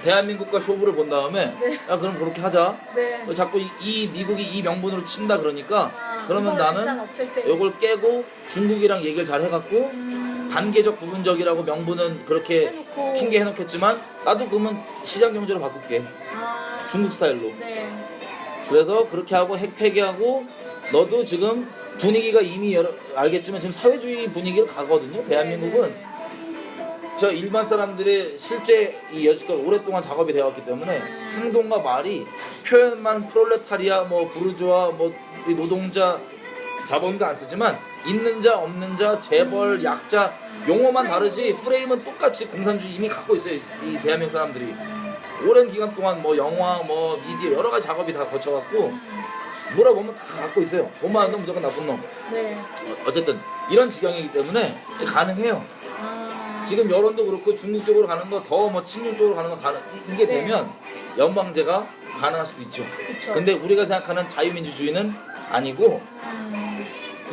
대한민국과 쇼부를 본 다음에
네.
야 그럼 그렇게 하자.
네.
자꾸 이 미국이 이 명분으로 친다 그러니까 그러면
이걸 일단
나는
없앨 때.
이걸 깨고 중국이랑 얘기를 잘 해갖고 단계적 부분적이라고 명분은 그렇게
해놓고.
핑계 해놓겠지만 나도 그러면 시장 경제로 바꿀게.
아.
중국 스타일로.
네.
그래서 그렇게 하고 핵 폐기하고 너도 지금 분위기가 이미 알겠지만 지금 사회주의 분위기를 가거든요. 대한민국은.
네.
저 일반 사람들의 실제 이 여지껏 오랫동안 작업이 되었기 때문에 행동과 말이 표현만 프롤레타리아 뭐 부르주아 뭐 이 노동자 자본도 안 쓰지만 있는 자 없는 자 재벌 약자 용어만 다르지 프레임은 똑같이 공산주의 이미 갖고 있어요. 이 대한민국 사람들이 오랜 기간 동안 뭐 영화 뭐 미디어 여러 가지 작업이 다 거쳐갖고 물어보면 다 갖고 있어요. 돈 많은 놈 무조건 나쁜 놈.
네.
어쨌든 이런 지경이기 때문에 가능해요. 지금 여론도 그렇고 중국 쪽으로 가는 거 더 뭐 친중 쪽으로 가는 거 이게
네.
되면 연방제가 가능할 수도 있죠.
그쵸.
근데 우리가 생각하는 자유민주주의는 아니고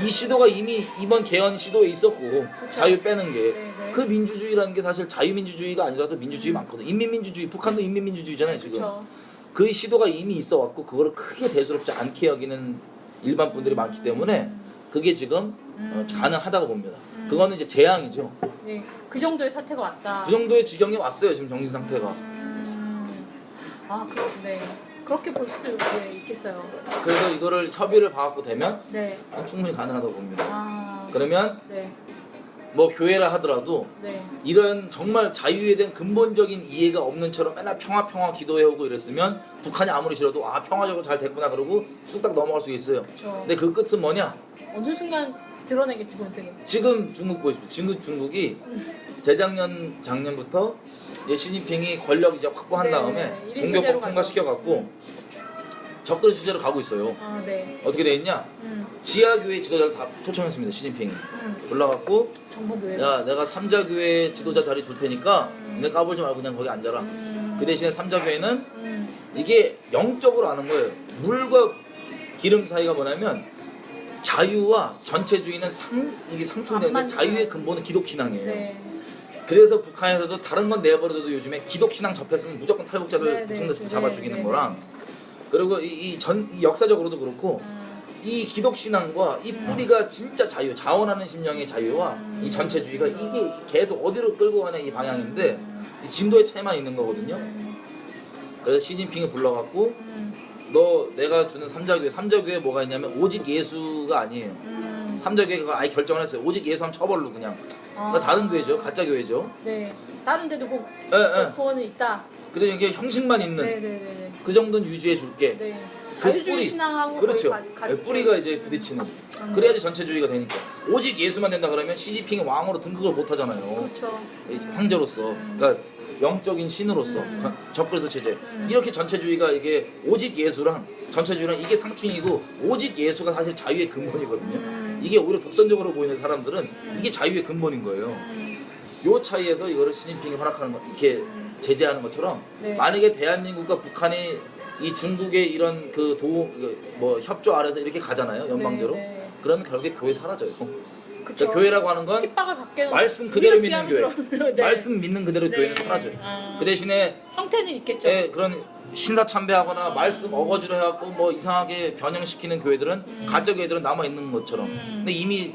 이 시도가 이미 이번 개헌 시도에 있었고
그쵸.
자유 빼는 게
네네.
그 민주주의라는 게 사실 자유민주주의가 아니라도 민주주의 많거든. 인민민주주의 북한도 인민민주주의잖아요 지금.
그쵸.
그 시도가 이미 있어 왔고 그거를 크게 대수롭지 않게 여기는 일반 분들이 많기 때문에 그게 지금 가능하다고 봅니다. 그거는 이제 재앙이죠.
네. 그 정도의 사태가 왔다.
그 정도의 지경이 왔어요 지금 정신 상태가.
아, 네. 그렇게 볼 수도 있겠어요.
그래서 이거를 협의를 봐갖고 되면
네.
충분히 가능하다고 봅니다.
아.
그러면
네.
뭐 교회라 하더라도
네.
이런 정말 자유에 대한 근본적인 이해가 없는 처럼 맨날 평화 기도해오고 이랬으면 북한이 아무리 싫어도 아 평화적으로 잘 됐구나 그러고 쑥딱 넘어갈 수 있어요.
그쵸.
근데 그 끝은 뭐냐?
어느 순간 드러내겠지 본색이. 지금
지금 중국 보십시오. 지금 중국이 재작년 작년부터 이제 시진핑이 권력 이제 확보한
네,
다음에
네. 일인 체제로
종교법 통과시켜갖고 적들 시제로 가고 있어요.
아, 네.
어떻게 돼 있냐? 지하교회 지도자를 다 초청했습니다. 시진핑이 올라갔고
정보교회.
야 내가 삼자교회 지도자 자리 줄 테니까 근데 까불지 말고 그냥 거기 앉아라. 그 대신에 삼자교회는 이게 영적으로 아는 거예요. 물과 기름 사이가 뭐냐면 자유와 전체주의는 이게 상충되는데
안
자유의 근본은 기독신앙이에요.
네.
그래서 북한에서도 다른 건 내버려둬도 요즘에 기독신앙 접했으면 무조건 탈북자들
네, 네.
북송됐을 때
네,
잡아
네,
죽이는
네,
거랑 그리고 이 역사적으로도 그렇고 이 기독신앙과 이 뿌리가 진짜 자유, 자원하는 심령의 자유와 이 전체주의가 이게 계속 어디로 끌고 가냐 이 방향인데 이 진도의 차이만 있는 거거든요. 그래서 시진핑이 불러갖고 너 내가 주는 삼자교회 뭐가 있냐면 오직 예수가 아니에요. 삼자교회가 아예 결정을 했어요. 오직 예수 하면 처벌로 그냥. 그러니까 다른 교회죠. 가짜 교회죠.
네. 다른 데도 꼭
예.
구원은 있다.
근데 이게 형식만 있는
네네네.
그 정도는 유지해 줄게.
네.
그
자유주의
뿌리.
신앙하고
그렇죠.
거의
뿌리가 이제 부딪히는. 그래야지 전체주의가 되니까. 오직 예수만 된다 그러면 시진핑이 왕으로 등극을 못 하잖아요.
그렇죠.
황제로서. 그러니까 영적인 신으로서 적그리스도 체제. 이렇게 전체주의가 이게 오직 예수랑 전체주의랑 이게 상충이고 오직 예수가 사실 자유의 근본이거든요. 이게 오히려 독선적으로 보이는 사람들은 이게 자유의 근본인 거예요. 요 차이에서 이거를 시진핑이 허락하는 거 이렇게 제재하는 것처럼
네.
만약에 대한민국과 북한이 이 중국의 이런 뭐 협조 아래서 이렇게 가잖아요 연방제로.
네.
그러면 결국에 교회 사라져요.
그쵸.
그러니까 교회라고 하는 건
핍박을 받게
말씀 그대로
우리가
믿는 교회.
지하로 네.
말씀 믿는 그대로
네.
교회는 사라져요.
아.
그 대신에
형태는 있겠죠.
그런 신사참배하거나 말씀 어거지로 해갖고 뭐 이상하게 변형시키는 교회들은 가짜 교회들은 남아 있는 것처럼. 근데 이미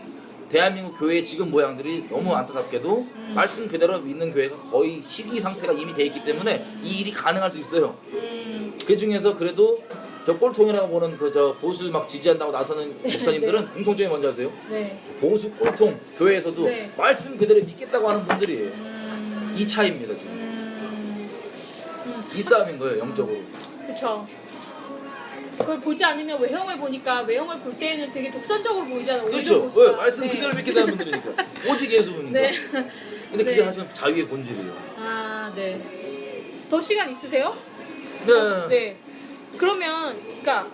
대한민국 교회의 지금 모양들이 너무 안타깝게도 말씀 그대로 믿는 교회가 거의 희귀 상태가 이미 돼 있기 때문에 이 일이 가능할 수 있어요. 그 중에서 그래도 저 꼴통이라고 보는 저 보수 막 지지한다고 나서는 목사님들은 공통점이 뭔지 아세요?
네.
보수 꼴통 교회에서도
네.
말씀 그대로 믿겠다고 하는 분들이에요. 이 차이입니다 지금. 이 싸움인 거예요 영적으로.
그렇죠. 그걸 보지 않으면 외형을 보니까 외형을 볼 때에는 되게 독선적으로 보이잖아요. 오히려
그렇죠.
보수가.
왜? 말씀
네.
그대로 믿겠다는 분들이니까. 오직 예수입니다.
네.
근데 그게
네.
사실 자유의 본질이에요.
아, 네. 더 시간 있으세요?
네.
네. 그러면 그러니까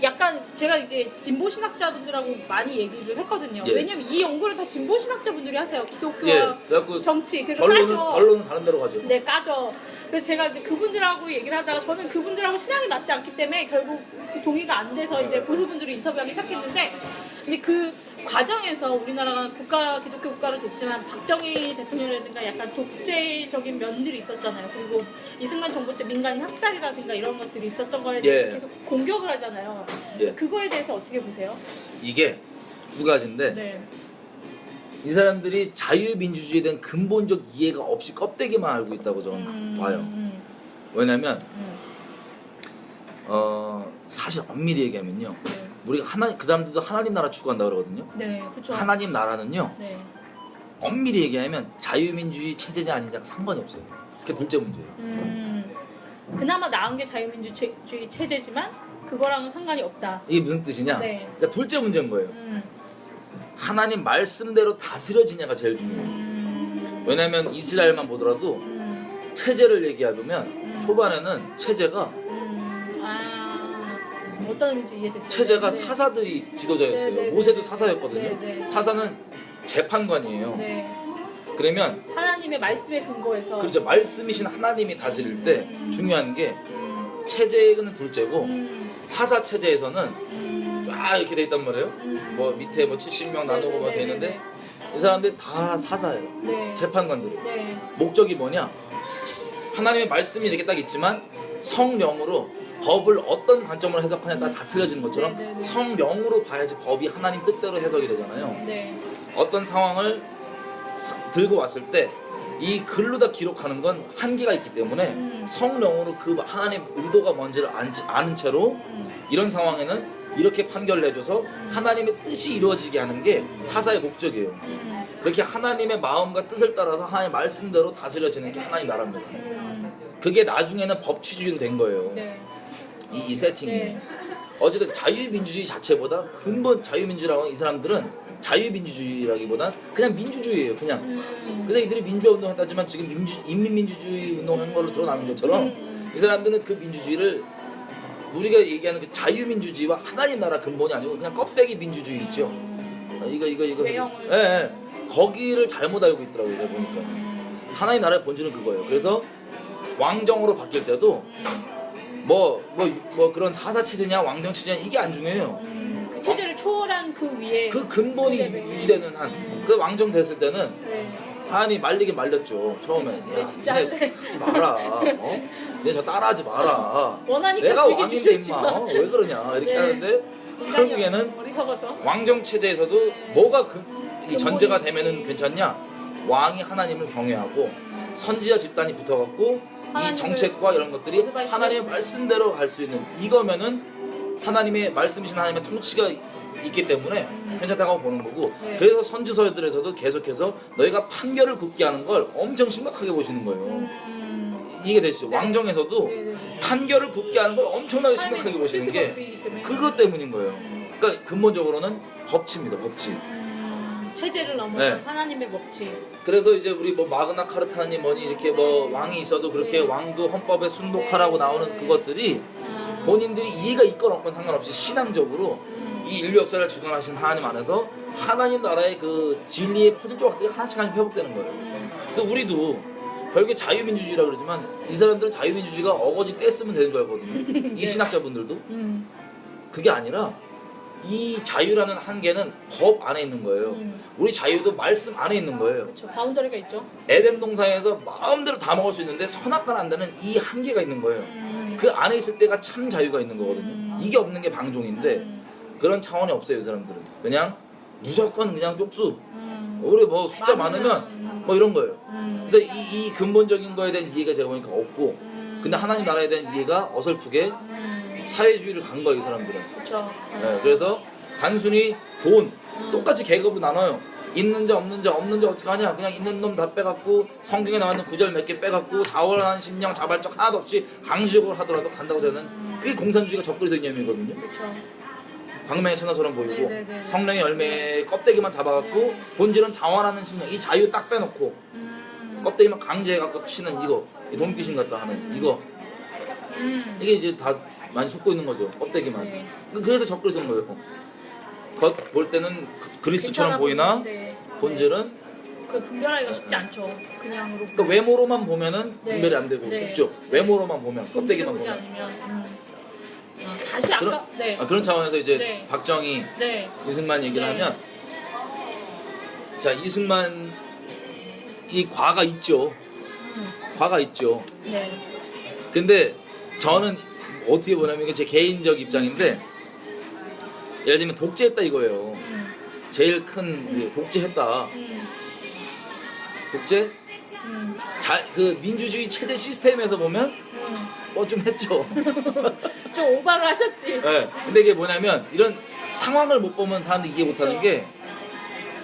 약간 제가 이게 진보 신학자분들하고 많이 얘기를 했거든요.
예.
왜냐면 이 연구를 다 진보 신학자분들이 하세요. 기독교와
예. 그래갖고
정치. 그래서
결론은 다른 데로 가죠.
네, 까죠. 그래서 제가 이제 그분들하고 얘기를 하다가 저는 그분들하고 신앙이 맞지 않기 때문에 결국 그 동의가 안 돼서 이제 보수분들을 인터뷰하기 시작했는데 근데 그 과정에서 우리나라가 기독교 국가로 됐지만 박정희 대통령이라든가 약간 독재적인 면들이 있었잖아요. 그리고 이승만 정부 때 민간 학살이라든가 이런 것들이 있었던 거에 대해서
예.
계속 공격을 하잖아요.
예.
그거에 대해서 어떻게 보세요?
이게 두 가지인데
네.
이 사람들이 자유민주주의에 대한 근본적 이해가 없이 껍데기만 알고 있다고 저는 봐요. 왜냐면 사실 엄밀히 얘기하면요.
네.
우리가 그 사람들도 하나님 나라 추구한다 그러거든요.
네, 그렇죠.
하나님 나라는요.
네.
엄밀히 얘기하면 자유민주주의 체제냐 아니냐가 상관이 없어요. 그게 둘째 문제예요.
그나마 나은 게 자유민주주의 체제지만 그거랑은 상관이 없다.
이게 무슨 뜻이냐?
네.
그러니까 둘째 문제인 거예요. 하나님 말씀대로 다스려지냐가 제일 중요해요. 왜냐하면 이스라엘만 보더라도 체제를 얘기하면 초반에는 체제가
어떤 의미인지 이해됐어요.
체제가
네.
사사들이 지도자였어요.
네, 네,
모세도
네.
사사였거든요.
네, 네.
사사는 재판관이에요.
네.
그러면
하나님의 말씀에 근거해서
그렇죠. 말씀이신 하나님이 다스릴 때 중요한 게 체제는 둘째고 사사 체제에서는 쫙 이렇게 돼 있단 말이에요. 뭐 밑에 뭐 70명 나누고 막 돼 있는데 이 사람들 다 사사예요.
네.
재판관들이.
네.
목적이 뭐냐? 하나님의 말씀이 이렇게 딱 있지만 성령으로 법을 어떤 관점으로 해석하냐에 다 틀려지는 것처럼
네, 네, 네.
성령으로 봐야지 법이 하나님 뜻대로 해석이 되잖아요.
네.
어떤 상황을 들고 왔을 때 이 글로 다 기록하는 건 한계가 있기 때문에 성령으로 그 하나님 의도가 뭔지를 아는 채로 이런 상황에는 이렇게 판결을 내줘서 하나님의 뜻이 이루어지게 하는 게 사사의 목적이에요. 그렇게 하나님의 마음과 뜻을 따라서 하나님의 말씀대로 다스려지는 게 하나님 나라입니다. 그게 나중에는 법치주의로 된 거예요.
네.
이 세팅이.
네.
어쨌든 자유민주주의 자체보다 근본 자유민주라고 하는 이 사람들은 자유민주주의라기보단 그냥 민주주의예요. 그냥. 그래서 이들이 민주화 운동했다지만 지금 인민민주주의 운동한 걸로 드러나는 것처럼 이 사람들은 그 민주주의를 우리가 얘기하는 그 자유민주주의와 하나님 나라 근본이 아니고 그냥 껍데기 민주주의 있죠. 이거.
외형을.
예, 예. 거기를 잘못 알고 있더라고요. 제가 보니까. 하나님 나라의 본질은 그거예요. 그래서 왕정으로 바뀔 때도 뭐 그런 사사 체제냐 왕정 체제냐 이게 안 중요해요.
그 체제를 초월한 그 위에
그 근본이
네.
유지되는 한. 그 왕정 됐을 때는
네.
하나님 말리긴 말렸죠. 처음에.
그치, 네, 진짜 할래.
하지 마라. 어? 내 저 따라하지 마라.
원하니까
내가
죽이
왕인데
주셨지만.
임마. 왜 그러냐. 이렇게
네.
하는데
굉장히
결국에는
어리석어서
왕정 체제에서도 뭐가 이 전제가
근본이지.
되면은 괜찮냐? 왕이 하나님을 경외하고 선지자 집단이 붙어갖고 이
하나님을
정책과 이런 것들이
어드바이스
하나님의
해주고.
말씀대로 갈 수 있는 이거면은 하나님의 말씀이신 하나님의 통치가 있기 때문에 괜찮다고 보는 거고
네.
그래서 선지서들에서도 계속해서 너희가 판결을 굽게 하는 걸 엄청 심각하게 보시는 거예요. 이게 되시죠.
네.
왕정에서도
네.
판결을 굽게 하는 걸 엄청나게 심각하게 보시는 게 그것 때문인 거예요. 그러니까 근본적으로는 법치입니다. 법치.
체제를 넘어서
네.
하나님의 법칙.
그래서 이제 우리 뭐 마그나 카르타니 뭐니 이렇게 뭐
네.
왕이 있어도 그렇게
네.
왕도 헌법에 순복하라고
네.
나오는
네.
그것들이 본인들이 이해가 있건 없건 상관없이 신앙적으로 이 인류 역사를 주관하신 하나님 안에서 하나님 나라의 그 진리의 퍼즐 조각들이 하나씩 회복되는 거예요. 그래서 우리도 결국에 자유민주주의라 그러지만 이 사람들은 자유민주주의가 어거지 떼쓰면 되는 거거든요. 이 신학자분들도 그게 아니라 이 자유라는 한계는 법 안에 있는 거예요. 우리 자유도 말씀 안에 있는 거예요.
그렇죠. 바운더리가 있죠.
에덴 동산에서 마음대로 다 먹을 수 있는데 선악과는 안 되는 이 한계가 있는 거예요. 그 안에 있을 때가 참 자유가 있는 거거든요. 이게 없는 게 방종인데 그런 차원이 없어요. 이 사람들은 그냥 무조건 그냥 쪽수. 우리 뭐 숫자 많으면 뭐 이런 거예요. 그래서 이 근본적인 거에 대한 이해가 제가 보니까 없고 근데 하나님 나라에 대한 이해가 어설프게 사회주의를 간 거예요. 이 사람들은.
그렇죠.
네, 그래서 단순히 돈 똑같이 계급으로 나눠요. 있는 자 없는 자 어떻게 하냐? 그냥 있는 놈 다 빼갖고 성경에 나와 있는 구절 몇 개 빼갖고 자원하는 심령 자발적 하나도 없이 강식으로 하더라도 간다고 되는 그게 공산주의가 적그리스도 이념이거든요.
그렇죠.
광명의 천하처럼 보이고
네네네.
성령의 열매의 껍데기만 잡아갖고
네.
본질은 자원하는 심령 이 자유 딱 빼놓고 껍데기만 강제해갖고 치는 이거 이 돈귀신 같다 하는 이거 이게 이제 다 많이 속고 있는 거죠. 껍데기만.
네.
그래서 적그리스도인 거예요. 겉 볼 때는 그리스도처럼
괜찮아
보이나
보이는데,
본질은
그 분별하기가 쉽지 않죠. 그냥으로.
그러니까 외모로만 보면은
네.
분별이 안 되고
네.
속죠. 외모로만 보면 껍데기만
보지
보면.
않으면. 다시 아까 네.
그런 차원에서 이제
네.
박정희,
네.
이승만 얘기를
네.
하면 자 이승만 이 과가 있죠. 과가 있죠.
네.
근데 저는 어떻게 보냐면 이게 제 개인적 입장인데 예를 들면 독재했다 이거예요. 제일 큰 독재했다. 독재? 그 민주주의 체제 시스템에서 보면 좀 했죠.
좀 오바를 하셨지.
네. 근데 이게 뭐냐면 이런 상황을 못 보면 사람들이 이해 못 하는 게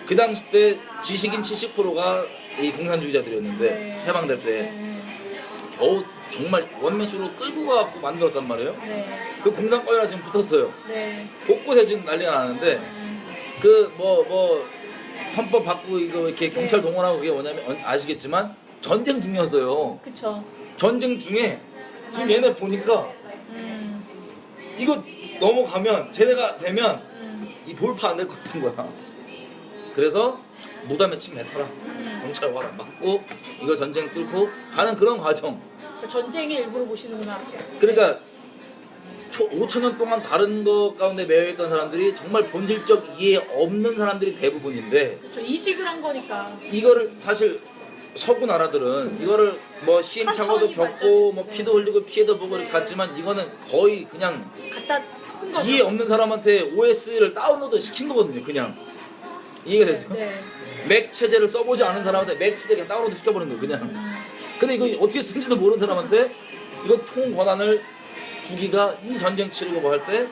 그 당시 때 지식인 70%가 이 공산주의자들이었는데
네.
해방될 때
네.
겨우 정말 원맨쇼로 끌고 가갖고 만들었단 말이에요.
네.
그 공산권이랑 지금 붙었어요.
네.
곳곳에 지금 난리가 나는데 그 뭐 헌법 바꾸고 이거 이렇게 경찰
네.
동원하고 그게 뭐냐면 아시겠지만 전쟁 중이었어요.
그쵸.
전쟁 중에 지금 얘네 보니까
음.
이거 넘어가면 쟤네가 되면
음.
이 돌파 안 될 것 같은 거야. 그래서 무담에 침 뱉어라. 경찰 와라 맞고 이거 전쟁 뚫고 가는 그런 과정.
그 전쟁의 일부를 보시는구나.
그러니까 5천년 동안 다른 것 가운데 매여있던 사람들이 정말 본질적 이해 없는 사람들이 대부분인데
그쵸. 이식을 한 거니까.
이거를 사실 서구 나라들은 이거를 뭐 시행착오도
8,000년이
겪고 뭐
발전했네.
피도 흘리고 피해도 보고 이렇게 갔지만 이거는 거의 그냥
갖다 쓴 거죠.
이해 없는 사람한테 OS를 다운로드 시킨 거거든요. 그냥 이해가 되죠?
네.
맥 체제를 써보지 않은 사람한테 맥 체제 그냥 다운로드 시켜버린 거예요. 그냥. 근데 이거 어떻게 쓴지도 모르는 사람한테 이거 총 권한을 주기가 이 전쟁 치르고 뭐 할 때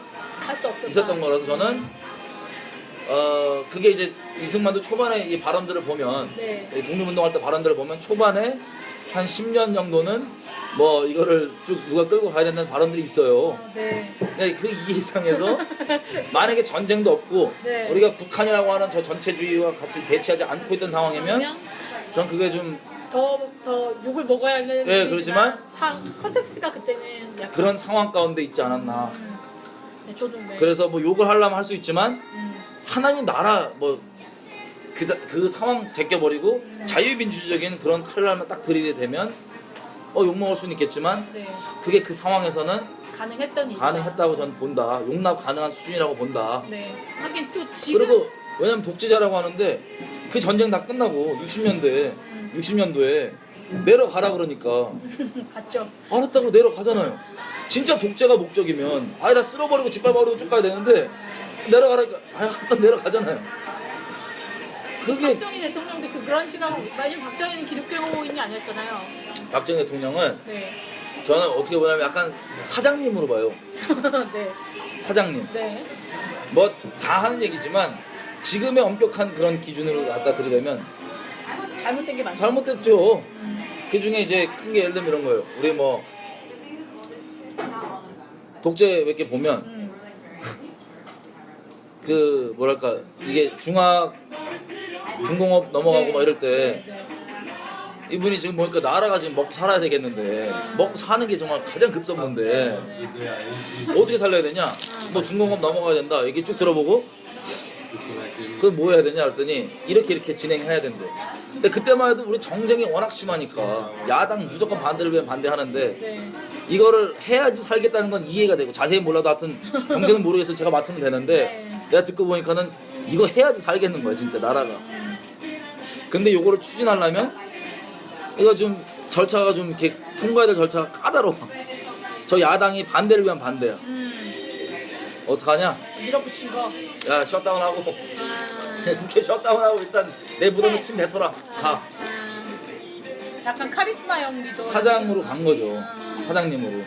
할 수 없었다.
있었던 거라서 저는 그게 이제 이승만도 초반에 이 발언들을 보면
네.
이 독립운동할 때 발언들을 보면 초반에 한 10년 정도는 뭐 이거를 쭉 누가 끌고 가야 된다는 발언들이 있어요.
네.
근데 그 이해상에서 만약에 전쟁도 없고
네.
우리가 북한이라고 하는 저 전체주의와 같이 대치하지 않고 있던 상황이면 전 그게 좀
더 욕을 먹어야 하는
네,
일이지만
그렇지만
컨텍스트가 그때는 약간
그런 상황 가운데 있지 않았나.
네, 저도 네.
그래서 뭐 욕을 하려면 할 수 있지만
음.
하나님 나라 뭐 그 상황 제껴버리고 자유민주적인 그런 칼날만 딱 들이대 대면 욕 먹을 수는 있겠지만
네.
그게 그 상황에서는
가능했던 일.
가능했다고 저는 본다. 용납 가능한 수준이라고 본다.
네. 하긴 또 지금
그리고 왜냐면 독재자라고 하는데 그 전쟁 다 끝나고 60년도에 내려가라 그러니까
갔죠.
알았다고 내려가잖아요. 진짜 독재가 목적이면 아예 다 쓸어버리고 짓밟아버리고 쭉 가야 되는데 내려가라니까 아예 한번 내려가잖아요. 그게
박정희 대통령도 그런 시각. 왜냐면 박정희는 기독교인이 아니었잖아요.
박정희 대통령은
네.
저는 어떻게 보냐면 약간 사장님으로 봐요.
네.
사장님.
네.
뭐 다 하는 얘기지만 지금의 엄격한 그런 기준으로 갖다 들이대면
잘못된 게 많죠.
잘못됐죠. 그 중에 이제 큰 게 예를 들면 이런 거예요. 우리 뭐 독재 몇 개 보면 그 뭐랄까 이게 중공업 넘어가고
네.
막 이럴 때
네.
이분이 지금 보니까 나라가 지금 먹고 살아야 되겠는데 먹고 사는 게 정말 가장 급선무인데 어떻게 살려야 되냐? 뭐 중공업 넘어가야 된다. 이게 쭉 들어보고 그건 뭐 해야 되냐 그랬더니 이렇게 진행해야 된대. 근데 그때만 해도 우리 정쟁이 워낙 심하니까 야당 무조건 반대를 위해 반대하는데
네.
이거를 해야지 살겠다는 건 이해가 되고 자세히 몰라도 하여튼 경제는 모르겠어 제가 맡으면 되는데 내가 듣고 보니까는 이거 해야지 살겠는 거야 진짜 나라가. 근데 요거를 추진하려면 이거 좀 절차가 좀 이렇게 통과해야 될 절차가 까다로워. 저 야당이 반대를 위한 반대야. 어떡하냐?
밀어붙인 거.
야 셧다운하고 국회 셧다운하고 일단 내 무덤에 침 뱉어라. 가.
약간 카리스마형 리더.
사장으로 간 거죠. 사장님으로.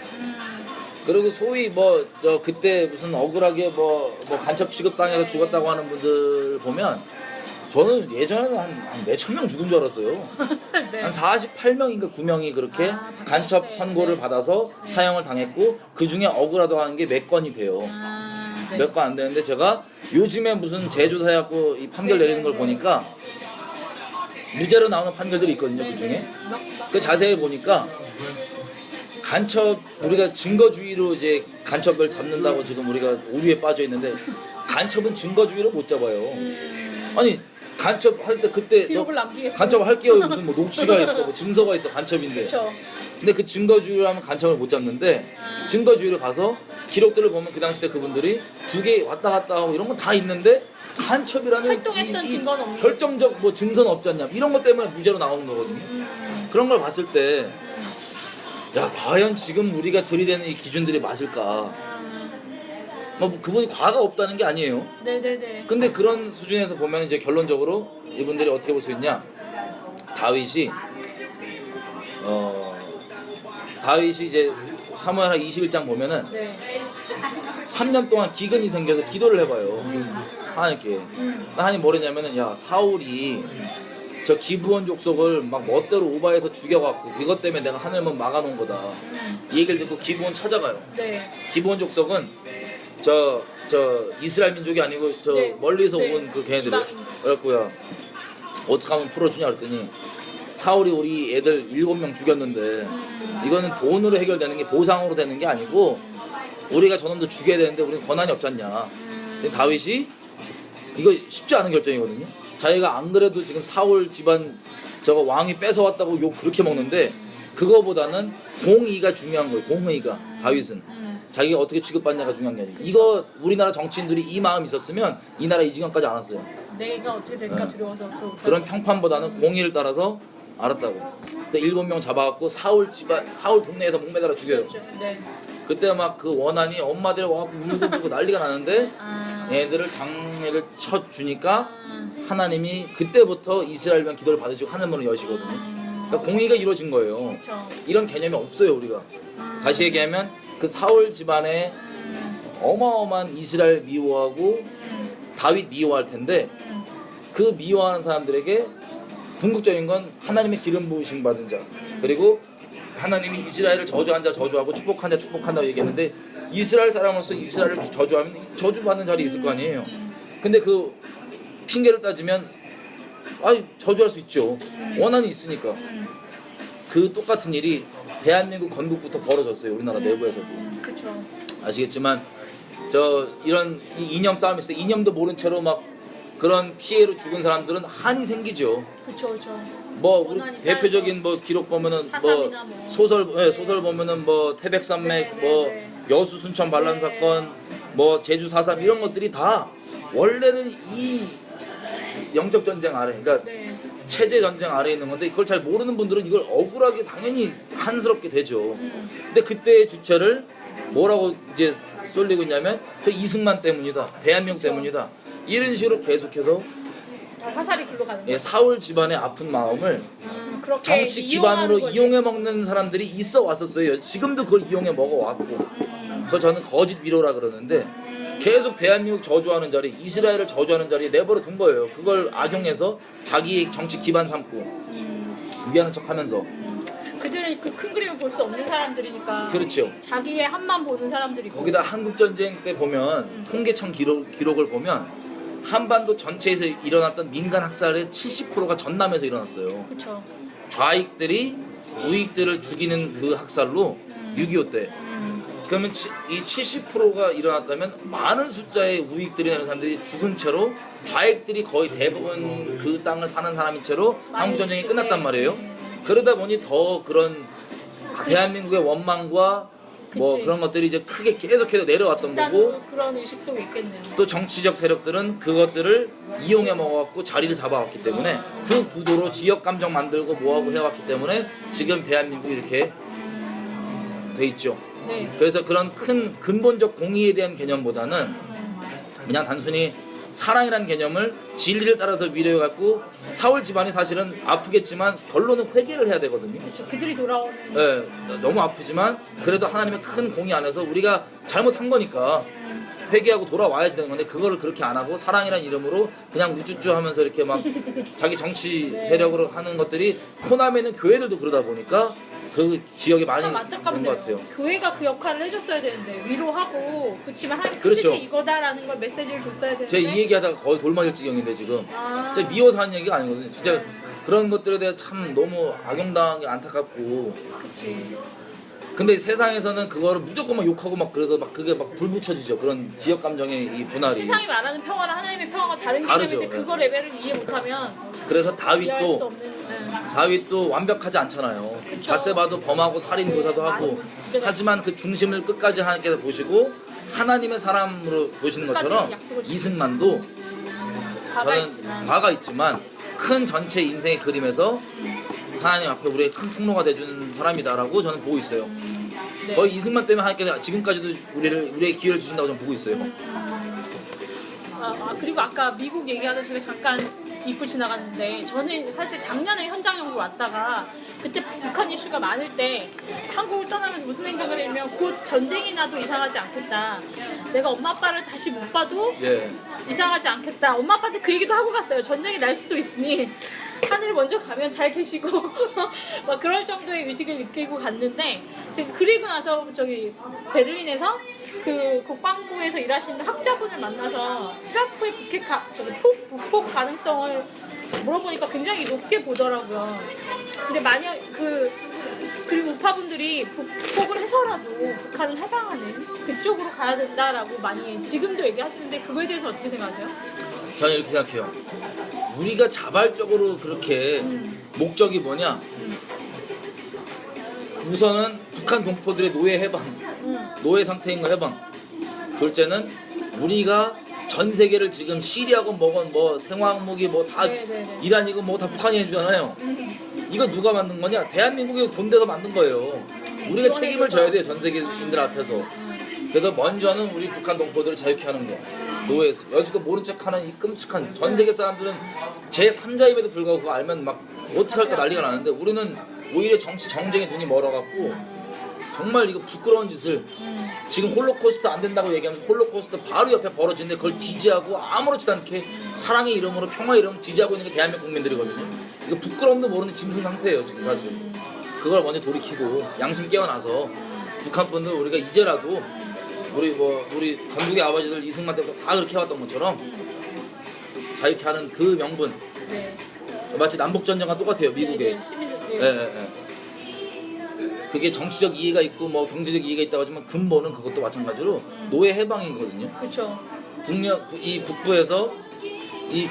그리고 소위 뭐 저 그때 무슨 억울하게 뭐 간첩 취급당해서 죽었다고 하는 분들 보면 저는 예전에는 한 몇천 명 죽은 줄 알았어요.
네.
한 48명인가 9명이 그렇게
박정희
간첩
시대에.
선고를
네.
받아서 사형을 당했고 그 중에 억울하다고 하는 게 몇 건이 돼요.
네.
몇 건 안 되는데 제가 요즘에 무슨 제조사해갖고 이 판결
네,
내리는 걸
네.
보니까 무죄로 나오는 판결들이 있거든요.
네,
그 중에.
네.
그 자세히 보니까 간첩 우리가 증거주의로 이제 간첩을 잡는다고 지금 우리가 오류에 빠져 있는데 간첩은 증거주의로 못 잡아요. 아니 간첩 할 때 그때
기록을 남기겠어요.
간첩 할게요 무슨 뭐 녹취가 있어 뭐 증서가 있어 간첩인데.
그렇죠.
근데 그 증거주의로 하면 간첩을 못 잡는데 증거주의로 가서 기록들을 보면 그 당시 때 그분들이 두 개 왔다 갔다 하고 이런 건 다 있는데 간첩이라는
활동했던 증거는 없는
결정적 뭐 증서는 없지 않냐 이런 것 때문에 무죄로 나오는 거거든요. 그런 걸 봤을 때 야 과연 지금 우리가 들이대는 이 기준들이 맞을까? 뭐 그분이 과가 없다는 게 아니에요.
네네네.
근데 그런 수준에서 보면 이제 결론적으로 이분들이 어떻게 볼 수 있냐? 다윗이 이제 사무엘 21장 보면은
네.
3년 동안 기근이 생겨서 기도를 해봐요. 하나님께. 하나님 뭐랬냐면은 야 사울이 저 기브온 족속을 막 멋대로 오바해서 죽여갖고 그것 때문에 내가 하늘문 막아놓은 거다. 이 얘기를 듣고 기브온 찾아가요.
네.
기브온 족속은 저 이스라엘 민족이 아니고 저
네.
멀리서
네.
온 그 걔네들.
이방인.
그래갖고요 어떻게 하면 풀어주냐 그랬더니 사울이 우리 애들 7명 죽였는데 이거는 돈으로 해결되는 게 보상으로 되는 게 아니고 우리가 저놈들 죽여야 되는데 우리는 권한이 없잖냐. 근데 다윗이 이거 쉽지 않은 결정이거든요. 자기가 안 그래도 지금 사울 집안 저거 왕이 뺏어왔다고 욕 그렇게 먹는데 그거보다는 공의가 중요한 거예요. 공의가 다윗은 자기가 어떻게 취급받냐가 중요한 게 아니고 이거 우리나라 정치인들이 이 마음 있었으면 이 나라 이 지경까지 안 왔어요.
내가 어떻게 될까
네.
두려워서
그런 평판보다는 공의를 따라서 알았다고. 근데 7명 잡아갖고 사울 집안 사울 동네에서 목매달아 죽여요.
그렇죠. 네.
그때 막 그 원한이 엄마들이 와갖고 울고 난리가 나는데
아.
얘들을 장례를 쳐 주니까 하나님이 그때부터 이스라엘만 기도를 받으시고 하늘문을 여시거든요. 그러니까 공의가 이루어진 거예요.
그렇죠.
이런 개념이 없어요 우리가. 다시 얘기하면 그 사울 집안에 어마어마한 이스라엘 미워하고 다윗 미워할 텐데 그 미워하는 사람들에게 궁극적인 건 하나님의 기름 부으심 받은 자 그리고 하나님이 이스라엘을 저주한 자 저주하고 축복한 자 축복한다고 얘기했는데 이스라엘 사람으로서 이스라엘을 저주하면 저주받는 자리 있을 거 아니에요. 근데 그 핑계를 따지면 저주할 수 있죠. 원한이 있으니까. 그 똑같은 일이 대한민국 건국부터 벌어졌어요. 우리나라 내부에서도.
그렇죠.
아시겠지만 저 이런 이념 싸움이 있어요. 이념도 모른 채로 막 그런 피해로 죽은 사람들은 한이 생기죠.
그렇죠. 그렇죠.
뭐 우리
원한이
대표적인 뭐 기록 보면은 뭐
사삼이나 뭐.
소설 보면은 뭐 태백산맥
네,
뭐
네,
여수 순천 반란
네.
사건 뭐 제주 4.3 이런 것들이 다 원래는 이 영적 전쟁 아래 그러니까
네.
체제 전쟁 아래에 있는 건데 그걸 잘 모르는 분들은 이걸 억울하게 당연히 한스럽게 되죠. 근데 그때의 주체를 뭐라고 이제 쏠리고 있냐면 저 이승만 때문이다. 대한민국 때문이다. 이런 식으로 계속해서
화살이 글로 가는
예,
거예요.
사울 집안의 아픈 마음을
그렇게
정치 기반으로 이용해 먹는 사람들이 있어 왔었어요. 지금도 그걸 이용해 먹어 왔고. 그래서 저는 거짓 위로라 그러는데 계속 대한민국 저주하는 자리, 이스라엘을 저주하는 자리에 내버려 둔 거예요. 그걸 악용해서 자기 정치 기반 삼고 위하는 척하면서.
그들이 그 큰 그림을 볼 수 없는 사람들이니까.
그렇죠.
자기의 한만 보는 사람들이고.
거기다 한국 전쟁 때 보면 통계청 기록을 보면 한반도 전체에서 일어났던 민간 학살의 70%가 전남에서 일어났어요.
그렇죠.
좌익들이 우익들을 죽이는 그 학살로 6.25 때. 그러면 이 70%가 일어났다면 많은 숫자의 우익들이 되는 사람들이 죽은 채로 좌익들이 거의 대부분 그 땅을 사는 사람인 채로 한국 전쟁이 끝났단 말이에요. 그러다 보니 더 그런 대한민국의 원망과 뭐
그치.
그런 것들이 이제 크게 계속해서 내려왔던 거고
집단으로 그런 의식 속에 있겠네요.
또 정치적 세력들은 그것들을 이용해 먹어갖고 자리를 잡아왔기 때문에 그 구도로 지역 감정 만들고 뭐하고 해왔기 때문에 지금 대한민국이 이렇게 돼 있죠.
네.
그래서 그런 큰 근본적 공의에 대한 개념보다는 그냥 단순히 사랑이라는 개념을 진리를 따라서 위로해갖고 사울 집안이 사실은 아프겠지만 결론은 회개를 해야 되거든요.
그렇죠. 그들이 돌아오는.
네, 너무 아프지만 그래도 하나님의 큰 공의 안에서 우리가 잘못한 거니까 회개하고 돌아와야지 되는 건데 그거를 그렇게 안 하고 사랑이라는 이름으로 그냥 우쭈쭈 하면서 이렇게 막 자기 정치
네.
세력으로 하는 것들이 호남에는 교회들도 그러다 보니까 그 지역에 많이
참
있는
안타깝네요.
것 같아요.
교회가 그 역할을 해줬어야 되는데 위로하고 그렇지만 하나님
그렇죠.
뜻이 이거다라는 걸 메시지를 줬어야 되는데.
제가 이 얘기하다가 거의 돌맞을 지경인데 지금
아.
진짜 미워서 하는 얘기가 아니거든요. 진짜 그런 것들에 대해 참 너무 악용당한 게 안타깝고
그치.
근데 세상에서는 그거를 무조건 막 욕하고 막 그래서 막 그게 막 불 붙여지죠. 그런 지역 감정의 이 분할이.
세상이 말하는 평화랑 하나님의 평화가 다른
다르죠.
개념인데 그거 레벨을 이해 못하면
그래서
이해할 수
다윗도
없는.
다윗도 완벽하지 않잖아요. 바세바도 범하고 살인 교사도 하고 하지만 그 중심을 끝까지 하나님께서 보시고 하나님의 사람으로 보시는 것처럼 이승만도 저는 과가 있지만 큰 전체 인생의 그림에서 하나님 앞에 우리의 큰 통로가 돼준 사람이다라고 저는 보고 있어요.
네.
거의 이승만 때문에 하나님께서 지금까지도 우리의 기회를 주신다고 저는 보고 있어요.
그리고 아까 미국 얘기하다 제가 잠깐 입고 지나갔는데 저는 사실 작년에 현장 연구 왔다가 그때 북한 이슈가 많을 때 한국을 떠나면서 무슨 생각을 했냐면 곧 전쟁이 나도 이상하지 않겠다. 내가 엄마 아빠를 다시 못 봐도
예.
이상하지 않겠다. 엄마 아빠한테 그 얘기도 하고 갔어요. 전쟁이 날 수도 있으니 하늘 먼저 가면 잘 계시고 막 그럴 정도의 의식을 느끼고 갔는데 지금 그리고 나서 저기 베를린에서 그 국방부에서 일하시는 학자분을 만나서 트럼프의 북폭 가능성을 물어보니까 굉장히 높게 보더라고요. 근데 만약 그리고 우파분들이 북폭을 해서라도 북한을 해방하는 그쪽으로 가야 된다라고 많이 지금도 얘기하시는데 그거에 대해서 어떻게 생각하세요?
저는 이렇게 생각해요. 우리가 자발적으로 그렇게 목적이 뭐냐? 우선은 북한 동포들의 노예 해방, 노예 상태인 거 해방. 둘째는 우리가 전 세계를 지금 시리아고 뭐건 뭐 생화학무기 뭐 다
네네네.
이란이고 뭐 다 북한이 해주잖아요. 이거 누가 만든 거냐? 대한민국이 돈 대서 만든 거예요. 우리가 책임을 져야 돼요, 전 세계인들 앞에서. 그래서 먼저는 우리 북한 동포들을 자유케 하는 거. 노예에서 여지껏 모른 척하는 이 끔찍한 전 세계 사람들은 제 3자임에도 불구하고 그거 알면 막 어떻게 할까 난리가 나는데 우리는 오히려 정쟁에 눈이 멀어갖고 정말 이거 부끄러운 짓을 지금 홀로코스트 안 된다고 얘기하면서 홀로코스트 바로 옆에 벌어지는데 그걸 지지하고 아무렇지도 않게 사랑의 이름으로 평화의 이름으로 지지하고 있는 게 대한민국 국민들이거든요. 이거 부끄러움도 모르는 짐승 상태예요 지금 사실. 그걸 먼저 돌이키고 양심 깨어나서 북한 분들 우리가 이제라도 우리 건국의 아버지들 이승만 때부터 다 그렇게 해왔던 것처럼 자유케 하는 그 명분.
네.
마치 남북전쟁과 똑같아요 미국에.
네, 시민들.
예, 예. 그게 정치적 이해가 있고 뭐 경제적 이해가 있다고 하지만 근본은 그것도 마찬가지로 노예 해방이거든요.
그렇죠.
이 북부에서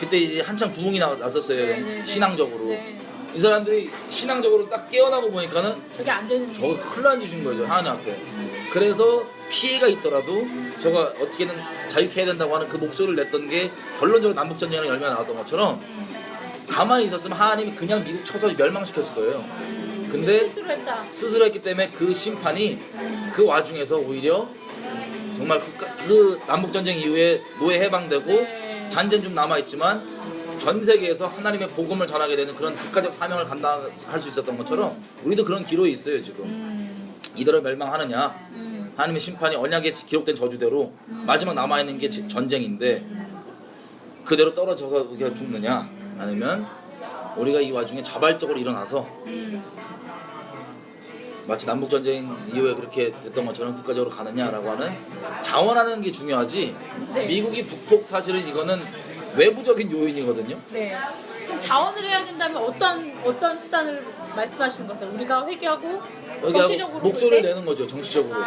그때 이제 한창 부흥이 났었어요.
네.
신앙적으로.
네.
이 사람들이 신앙적으로 딱 깨어나고 보니까는
저게 안 되는
저거 큰일 난 짓인 거죠 하나님 앞에. 그래서 피해가 있더라도 저거 어떻게든 자유케 해야 된다고 하는 그 목소리를 냈던 게 결론적으로 남북전쟁이 얼마나 나왔던 것처럼 가만히 있었으면 하나님이 그냥 미국 쳐서 멸망시켰을 거예요. 근데 스스로 했기 때문에 그 심판이 그 와중에서 오히려 정말 그 남북전쟁 이후에 노예 해방되고
네.
잔재는 좀 남아있지만 전 세계에서 하나님의 복음을 전하게 되는 그런 국가적 사명을 감당할 수 있었던 것처럼 우리도 그런 기로에 있어요 지금. 이대로 멸망하느냐 하나님의 심판이 언약에 기록된 저주대로 마지막 남아있는 게 전쟁인데 그대로 떨어져서 우리가 죽느냐 아니면 우리가 이 와중에 자발적으로 일어나서 마치 남북전쟁 이후에 그렇게 됐던 것처럼 국가적으로 가느냐라고 하는 자원하는 게 중요하지.
네.
미국이 북폭 사실은 이거는 외부적인 요인이거든요.
네. 그럼 자원을 해야 된다면 어떤 수단을 말씀하시는 거세요? 우리가 회개하고 정치적으로
목소리를 내는 거죠. 정치적으로.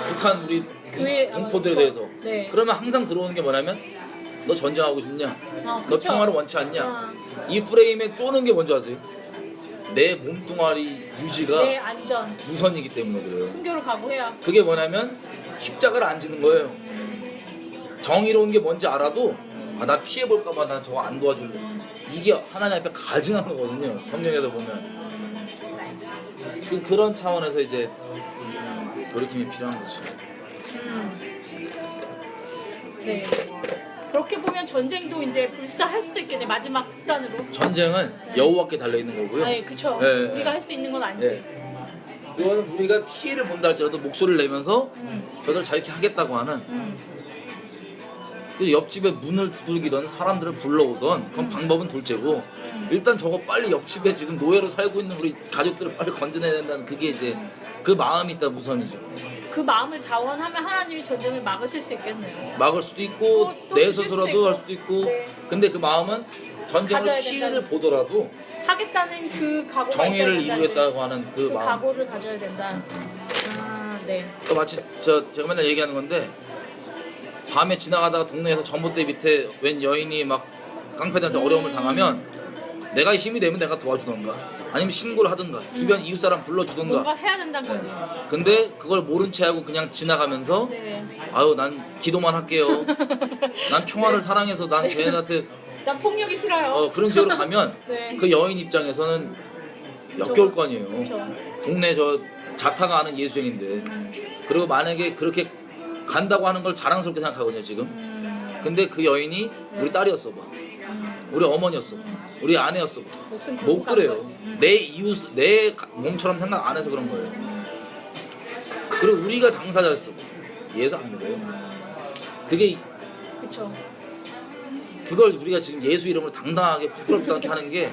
북한 우리
교회,
동포들에 대해서.
네.
그러면 항상 들어오는 게 뭐냐면 너 전쟁하고 싶냐? 너
그쵸.
평화를 원치 않냐? 이 프레임에 쪼는 게 뭔지 아세요? 내 몸뚱아리 유지가
내 안전,
우선이기 때문에 그래요.
순교를 각오해야.
그게 뭐냐면 십자가를 안 지는 거예요. 정의로운 게 뭔지 알아도 나 피해볼까봐 난 저거 안 도와줄래. 이게 하나님 앞에 가증한 거거든요. 성경에도 보면. 그런 차원에서 이제 돌이킴이 필요한 거죠.
네. 그렇게 보면 전쟁도 이제 불사할 수도 있겠네. 마지막 수단으로.
전쟁은 여호와께 달려있는 거고요.
네, 그쵸.
네,
우리가 할 수 있는 건 아니지.
네. 그거는 우리가 피해를 본다 할지라도 목소리를 내면서 저들 자유케 하겠다고 하는 그 옆집에 문을 두들기던 사람들을 불러오던 그건 방법은 둘째고 일단 저거 빨리 옆집에 지금 노예로 살고 있는 우리 가족들을 빨리 건져내야 된다는 그게 이제 그 마음이 있다 우선이죠.
그 마음을 자원하면 하나님이 전쟁을 막으실 수 있겠네요.
막을 수도 있고
또
내
주실 수도
스스로도
있고.
할 수도 있고
네.
근데 그 마음은 전쟁을
가져야
피해를
된다는-
보더라도
하겠다는 그 각오가
정의를
있어야
이루겠다고 하는 그
그
마음.
각오를 가져야 된다. 아, 네.
또 마치 제가 맨날 얘기하는 건데 밤에 지나가다가 동네에서 전봇대 밑에 웬 여인이 막 깡패들한테 어려움을 당하면 내가 힘이 되면 내가 도와주던가 아니면 신고를 하든가 주변 이웃 사람 불러주든가.
뭔가 해야 된다는 거지.
근데 그걸 모른 채 하고 그냥 지나가면서
네.
아유 난 기도만 할게요. 난 평화를 사랑해서 난 걔네한테
난 폭력이 싫어요.
그런 식으로 가면
네.
그 여인 입장에서는 역겨울 거 아니에요.
그쵸.
동네 저 자타가 아는 예수쟁인데 그리고 만약에 그렇게 간다고 하는 걸 자랑스럽게 생각하거든요 지금. 근데 그 여인이 우리 딸이었어 봐. 우리 어머니였어. 우리 아내였어.
목숨 걸고
못
간
그래요.
거지.
내 이웃, 내 몸처럼 생각 안 해서 그런 거예요. 그리고 우리가 당사자였어. 예수 안 믿어요. 그게
그쵸.
그걸 우리가 지금 예수 이름으로 당당하게 부끄럽지 않게 하는 게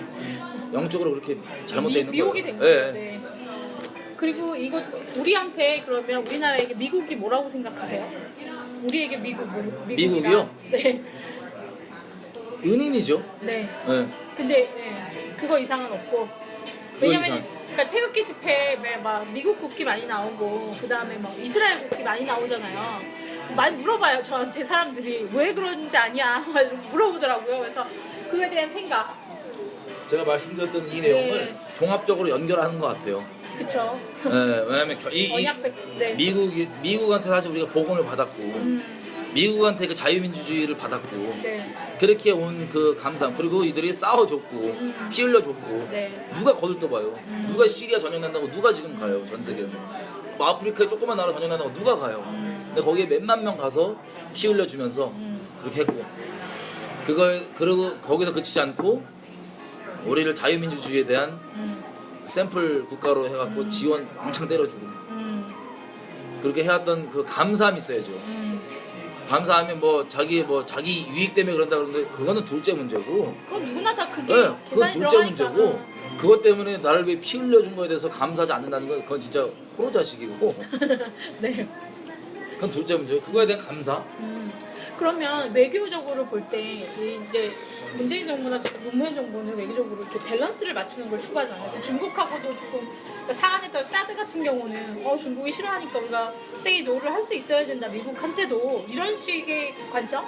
영적으로 그렇게 잘못되어 있는
미혹이
거예요.
된 거죠.
예.
네. 그리고 이것 우리한테 그러면 우리나라에게 미국이 뭐라고 생각하세요? 우리에게 미국이랑.
미국이요?
네.
은인이죠.
네.
예.
근데 네. 그거 이상은 없고. 왜냐면 그러니까 태극기 집회에 막 미국 국기 많이 나오고 그 다음에 막 이스라엘 국기 많이 나오잖아요. 많이 물어봐요 저한테 사람들이 왜 그런지 아냐 물어보더라고요. 그래서 그거에 대한 생각.
제가 말씀드렸던 이 내용을
네.
종합적으로 연결하는 것 같아요.
그쵸.
예, 왜냐하면
네.
미국한테 사실 우리가 복원을 받았고 미국한테 그 자유민주주의를 받았고
네.
그렇게 온 그 감사함 그리고 이들이 싸워줬고 피 흘려줬고
네.
누가 거들떠봐요. 누가 시리아 전역난다고 누가 지금 가요 전 세계에서. 뭐 아프리카에 조그만 나라 전역난다고 누가 가요. 근데 거기에 몇만 명 가서 피 흘려주면서 그렇게 했고 그리고 거기서 그치지 않고 우리를 자유민주주의에 대한 샘플 국가로 해갖고 지원 왕창 때려주고 그렇게 해왔던 그 감사함이 있어야죠. 감사하면 뭐 자기 유익 때문에 그런다 그러는데 그거는 둘째 문제고.
그건 누구나 다 그게
네, 그건
계산이
둘째
들어가니까.
문제고. 그것 때문에 나를 위해 피 흘려준 거에 대해서 감사하지 않는다는 건 그건 진짜 호로자식이고.
네.
그건 둘째 문제고. 그거에 대한 감사.
그러면 외교적으로 볼 때 이제 문재인 정부나 노무현 정부는 외교적으로 이렇게 밸런스를 맞추는 걸 추구하잖아요. 그래서 중국하고도 조금 그러니까 사안했던 사드 같은 경우는 중국이 싫어하니까 우리가 세이 노를 할 수 있어야 된다. 미국한테도 이런 식의 관점?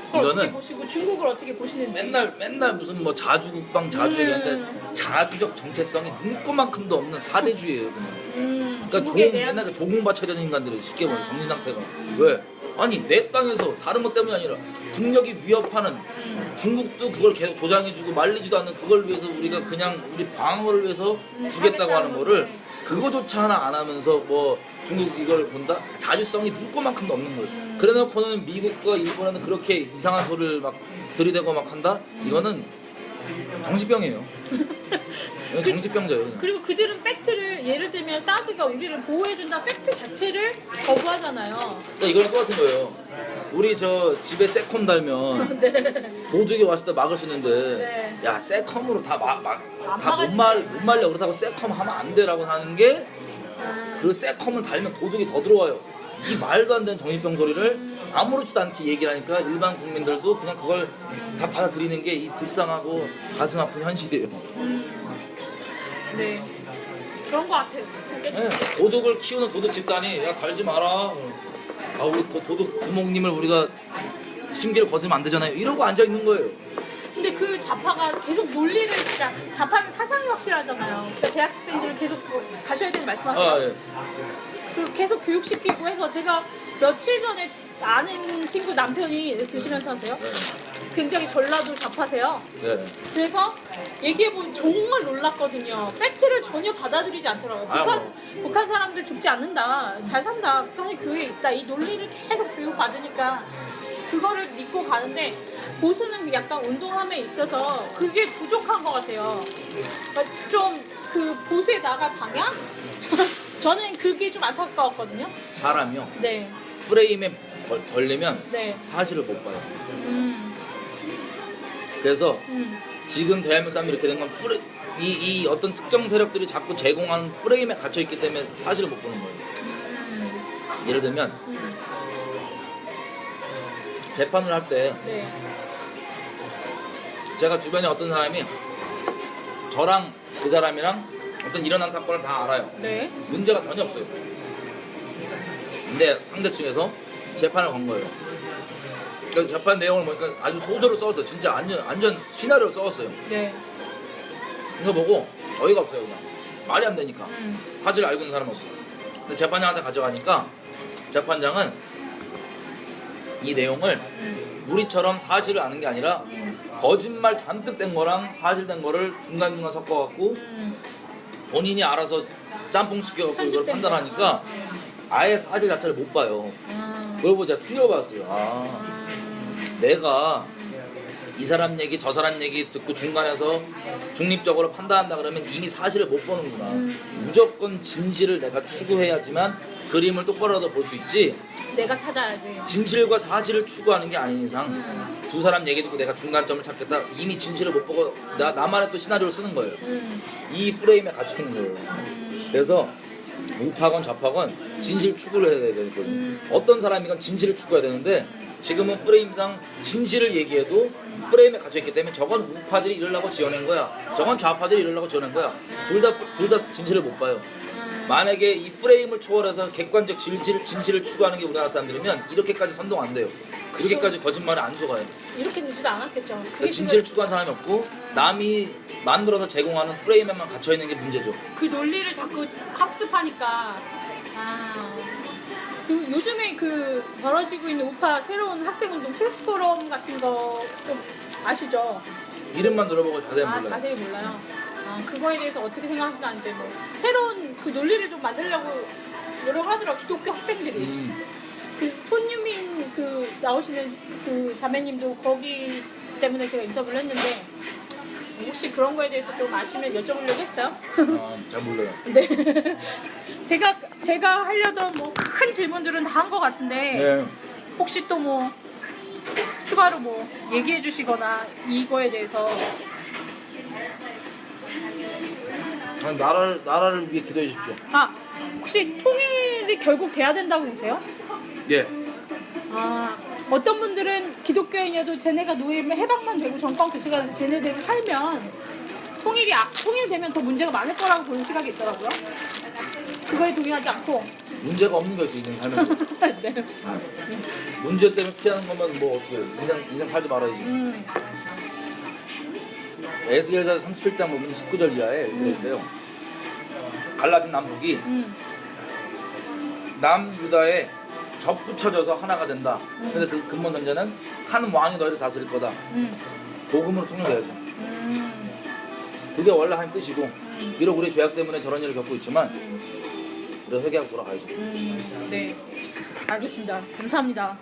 그걸 어떻게
이거는
보시고 중국을 어떻게 보시는지.
맨날 무슨 뭐 자주국방 자주였는데 자주적 정체성이 눈꼽만큼도 없는 사대주의예요 그냥. 그러니까 맨날 그 조공받쳐야 되는 인간들이 쉽게 말해 정신 상태가. 왜? 아니 내 땅에서 다른 것 때문이 아니라 북녘이 위협하는 중국도 그걸 계속 조장해주고 말리지도 않는 그걸 위해서 우리가 그냥 우리 방어를 위해서 주겠다고 하는 거를 그거조차 하나 안 하면서 뭐 중국 이걸 본다? 자주성이 눈꼽만큼도 없는 거예요. 그래놓고는 미국과 일본에는 그렇게 이상한 소리를 막 들이대고 막 한다? 이거는 정신병이에요. 이건 정신병자예요. 그냥.
그리고 그들은 팩트를 예를 들면 사드가 우리를 보호해준다 팩트 자체를 거부하잖아요.
그러니까 이거랑 똑같은 거예요. 우리 저 집에 세컴 달면
네.
도둑이 왔을 때 막을 수 있는데
네.
야 세컴으로 다 못
막아주지.
말려 그렇다고 세컴 하면 안 돼라고 하는 게 그 세컴을 달면 도둑이 더 들어와요. 이 말도 안 되는 정신병 소리를 아무렇지도 않게 얘기를 하니까 일반 국민들도 그냥 그걸 다 받아들이는 게 이 불쌍하고 가슴 아픈 현실이에요.
네. 그런 거 같아요.
네, 도둑을 키우는 도둑 집단이 야 달지 마라. 우리 도둑 부모님을 우리가 심기를 거스르면 안 되잖아요. 이러고 앉아 있는 거예요.
근데 그 좌파가 계속 논리를 그러니까 좌파는 사상이 확실하잖아요. 그러니까 대학생들을 계속 가셔야 되는 말씀하세요.
아 예.
그 계속 교육시키고 해서 제가 며칠 전에 아는 친구 남편이 드시면서 하세요. 굉장히 전라도 좌파세요.
네.
그래서 얘기해보면 정말 놀랐거든요. 팩트를 전혀 받아들이지 않더라고요. 북한 사람들 죽지 않는다. 잘 산다. 북한이 교회에 있다. 이 논리를 계속 교육받으니까 그거를 믿고 가는데 보수는 약간 운동함에 있어서 그게 부족한 것 같아요. 좀 그 보수에 나갈 방향? 저는 그게 좀 안타까웠거든요.
사람이요.
네.
프레임에 걸리면
네.
사실을 못 봐요. 그래서 지금 대한민국 사람이 이렇게 된 건 이 어떤 특정 세력들이 자꾸 제공하는 프레임에 갇혀 있기 때문에 사실을 못 보는 거예요. 예를 들면 재판을 할 때
네.
제가 주변에 어떤 사람이 저랑 그 사람이랑 어떤 일어난 사건을 다 알아요.
네.
문제가 전혀 없어요. 근데 상대 측에서 재판을 건 거예요. 그러니까 재판 내용을 보니까 아주 소설을 써왔어요. 진짜 완전 시나리오를 써왔어요.
네.
이거 보고 어이가 없어요. 그냥 말이 안 되니까 사실을 알고 있는 사람은 없어. 근데 재판장한테 가져가니까 재판장은 이 내용을 우리처럼 사실을 아는 게 아니라 거짓말 잔뜩 된 거랑 사실된 거를 중간중간 섞어갖고 본인이 알아서 짬뽕 시켜갖고 이걸 판단하니까 아예 사실 자체를 못 봐요. 그걸 보고 제가 충격을 받았어요. 내가 이 사람 얘기 저 사람 얘기 듣고 중간에서 중립적으로 판단한다 그러면 이미 사실을 못 보는구나. 무조건 진실을 내가 추구해야지만 그림을 똑바로라도 볼 수 있지.
내가 찾아야지.
진실과 사실을 추구하는 게 아닌 이상 두 사람 얘기 듣고 내가 중간점을 찾겠다. 이미 진실을 못 보고 나만의 또 시나리오를 쓰는 거예요. 이 프레임에 갇혀 있는 거예요. 그래서 우파건 좌파건 진실 추구를 해야 되거든요. 어떤 사람이건 진실을 추구해야 되는데 지금은 프레임상 진실을 얘기해도 프레임에 갇혀있기 때문에 저건 우파들이 이러려고 지어낸 거야, 저건 좌파들이 이러려고 지어낸 거야. 둘 다 진실을 못 봐요. 만약에 이 프레임을 초월해서 객관적 진실을 추구하는 게 우리나라 사람들이면 이렇게까지 선동 안 돼요. 이렇게까지 거짓말을 안 속아요.
이렇게 되지도 않았겠죠. 그게
그러니까 진실을 추구하는 사람이 없고 남이 만들어서 제공하는 프레임에만 갇혀있는 게 문제죠.
그 논리를 자꾸 학습하니까 그 요즘에 그 벌어지고 있는 우파 새로운 학생운동 플스포럼 같은 거 좀 아시죠?
이름만 들어보고 자세히 몰라요.
자세히 몰라요. 그거에 대해서 어떻게 생각하시나 이제 뭐 새로운 그 논리를 좀 만들려고 노력하더라고 기독교 학생들이. 그 손유민 그 나오시는 그 자매님도 거기 때문에 제가 인터뷰를 했는데 혹시 그런 거에 대해서 좀 아시면 여쭤보려고 했어요.
잘 몰라요.
네. 제가 하려던 뭐 큰 질문들은 다 한 것 같은데
네.
혹시 또 뭐 추가로 뭐 얘기해 주시거나 이거에 대해서
나라를 위해 기도해 주십시오.
혹시 통일이 결국 돼야 된다고 보세요?
예.
어떤 분들은 기독교인이어도 쟤네가 노예면 해방만 되고 정권 교체가 돼서 쟤네대로 살면 통일되면 더 문제가 많을 거라고 보는 시각이 있더라고요. 그거에 동의하지 않고
문제가 없는 거지 인생 살면서.
네.
문제 때문에 피하는 거면 뭐 어떻게 인생 살지 말아야지. 에스겔서 37장 보면 19절 이하에 이렇게 있어요. 갈라진 남북이 남유다에 접붙여져서 하나가 된다. 근데 그 근본 전제는 한 왕이 너희를 다스릴 거다. 복음으로 통일돼야죠. 그게 원래 한 뜻이고 비록 우리 죄악 때문에 저런 일을 겪고 있지만 우리가 회개하고 돌아가야죠.
네, 알겠습니다. 감사합니다.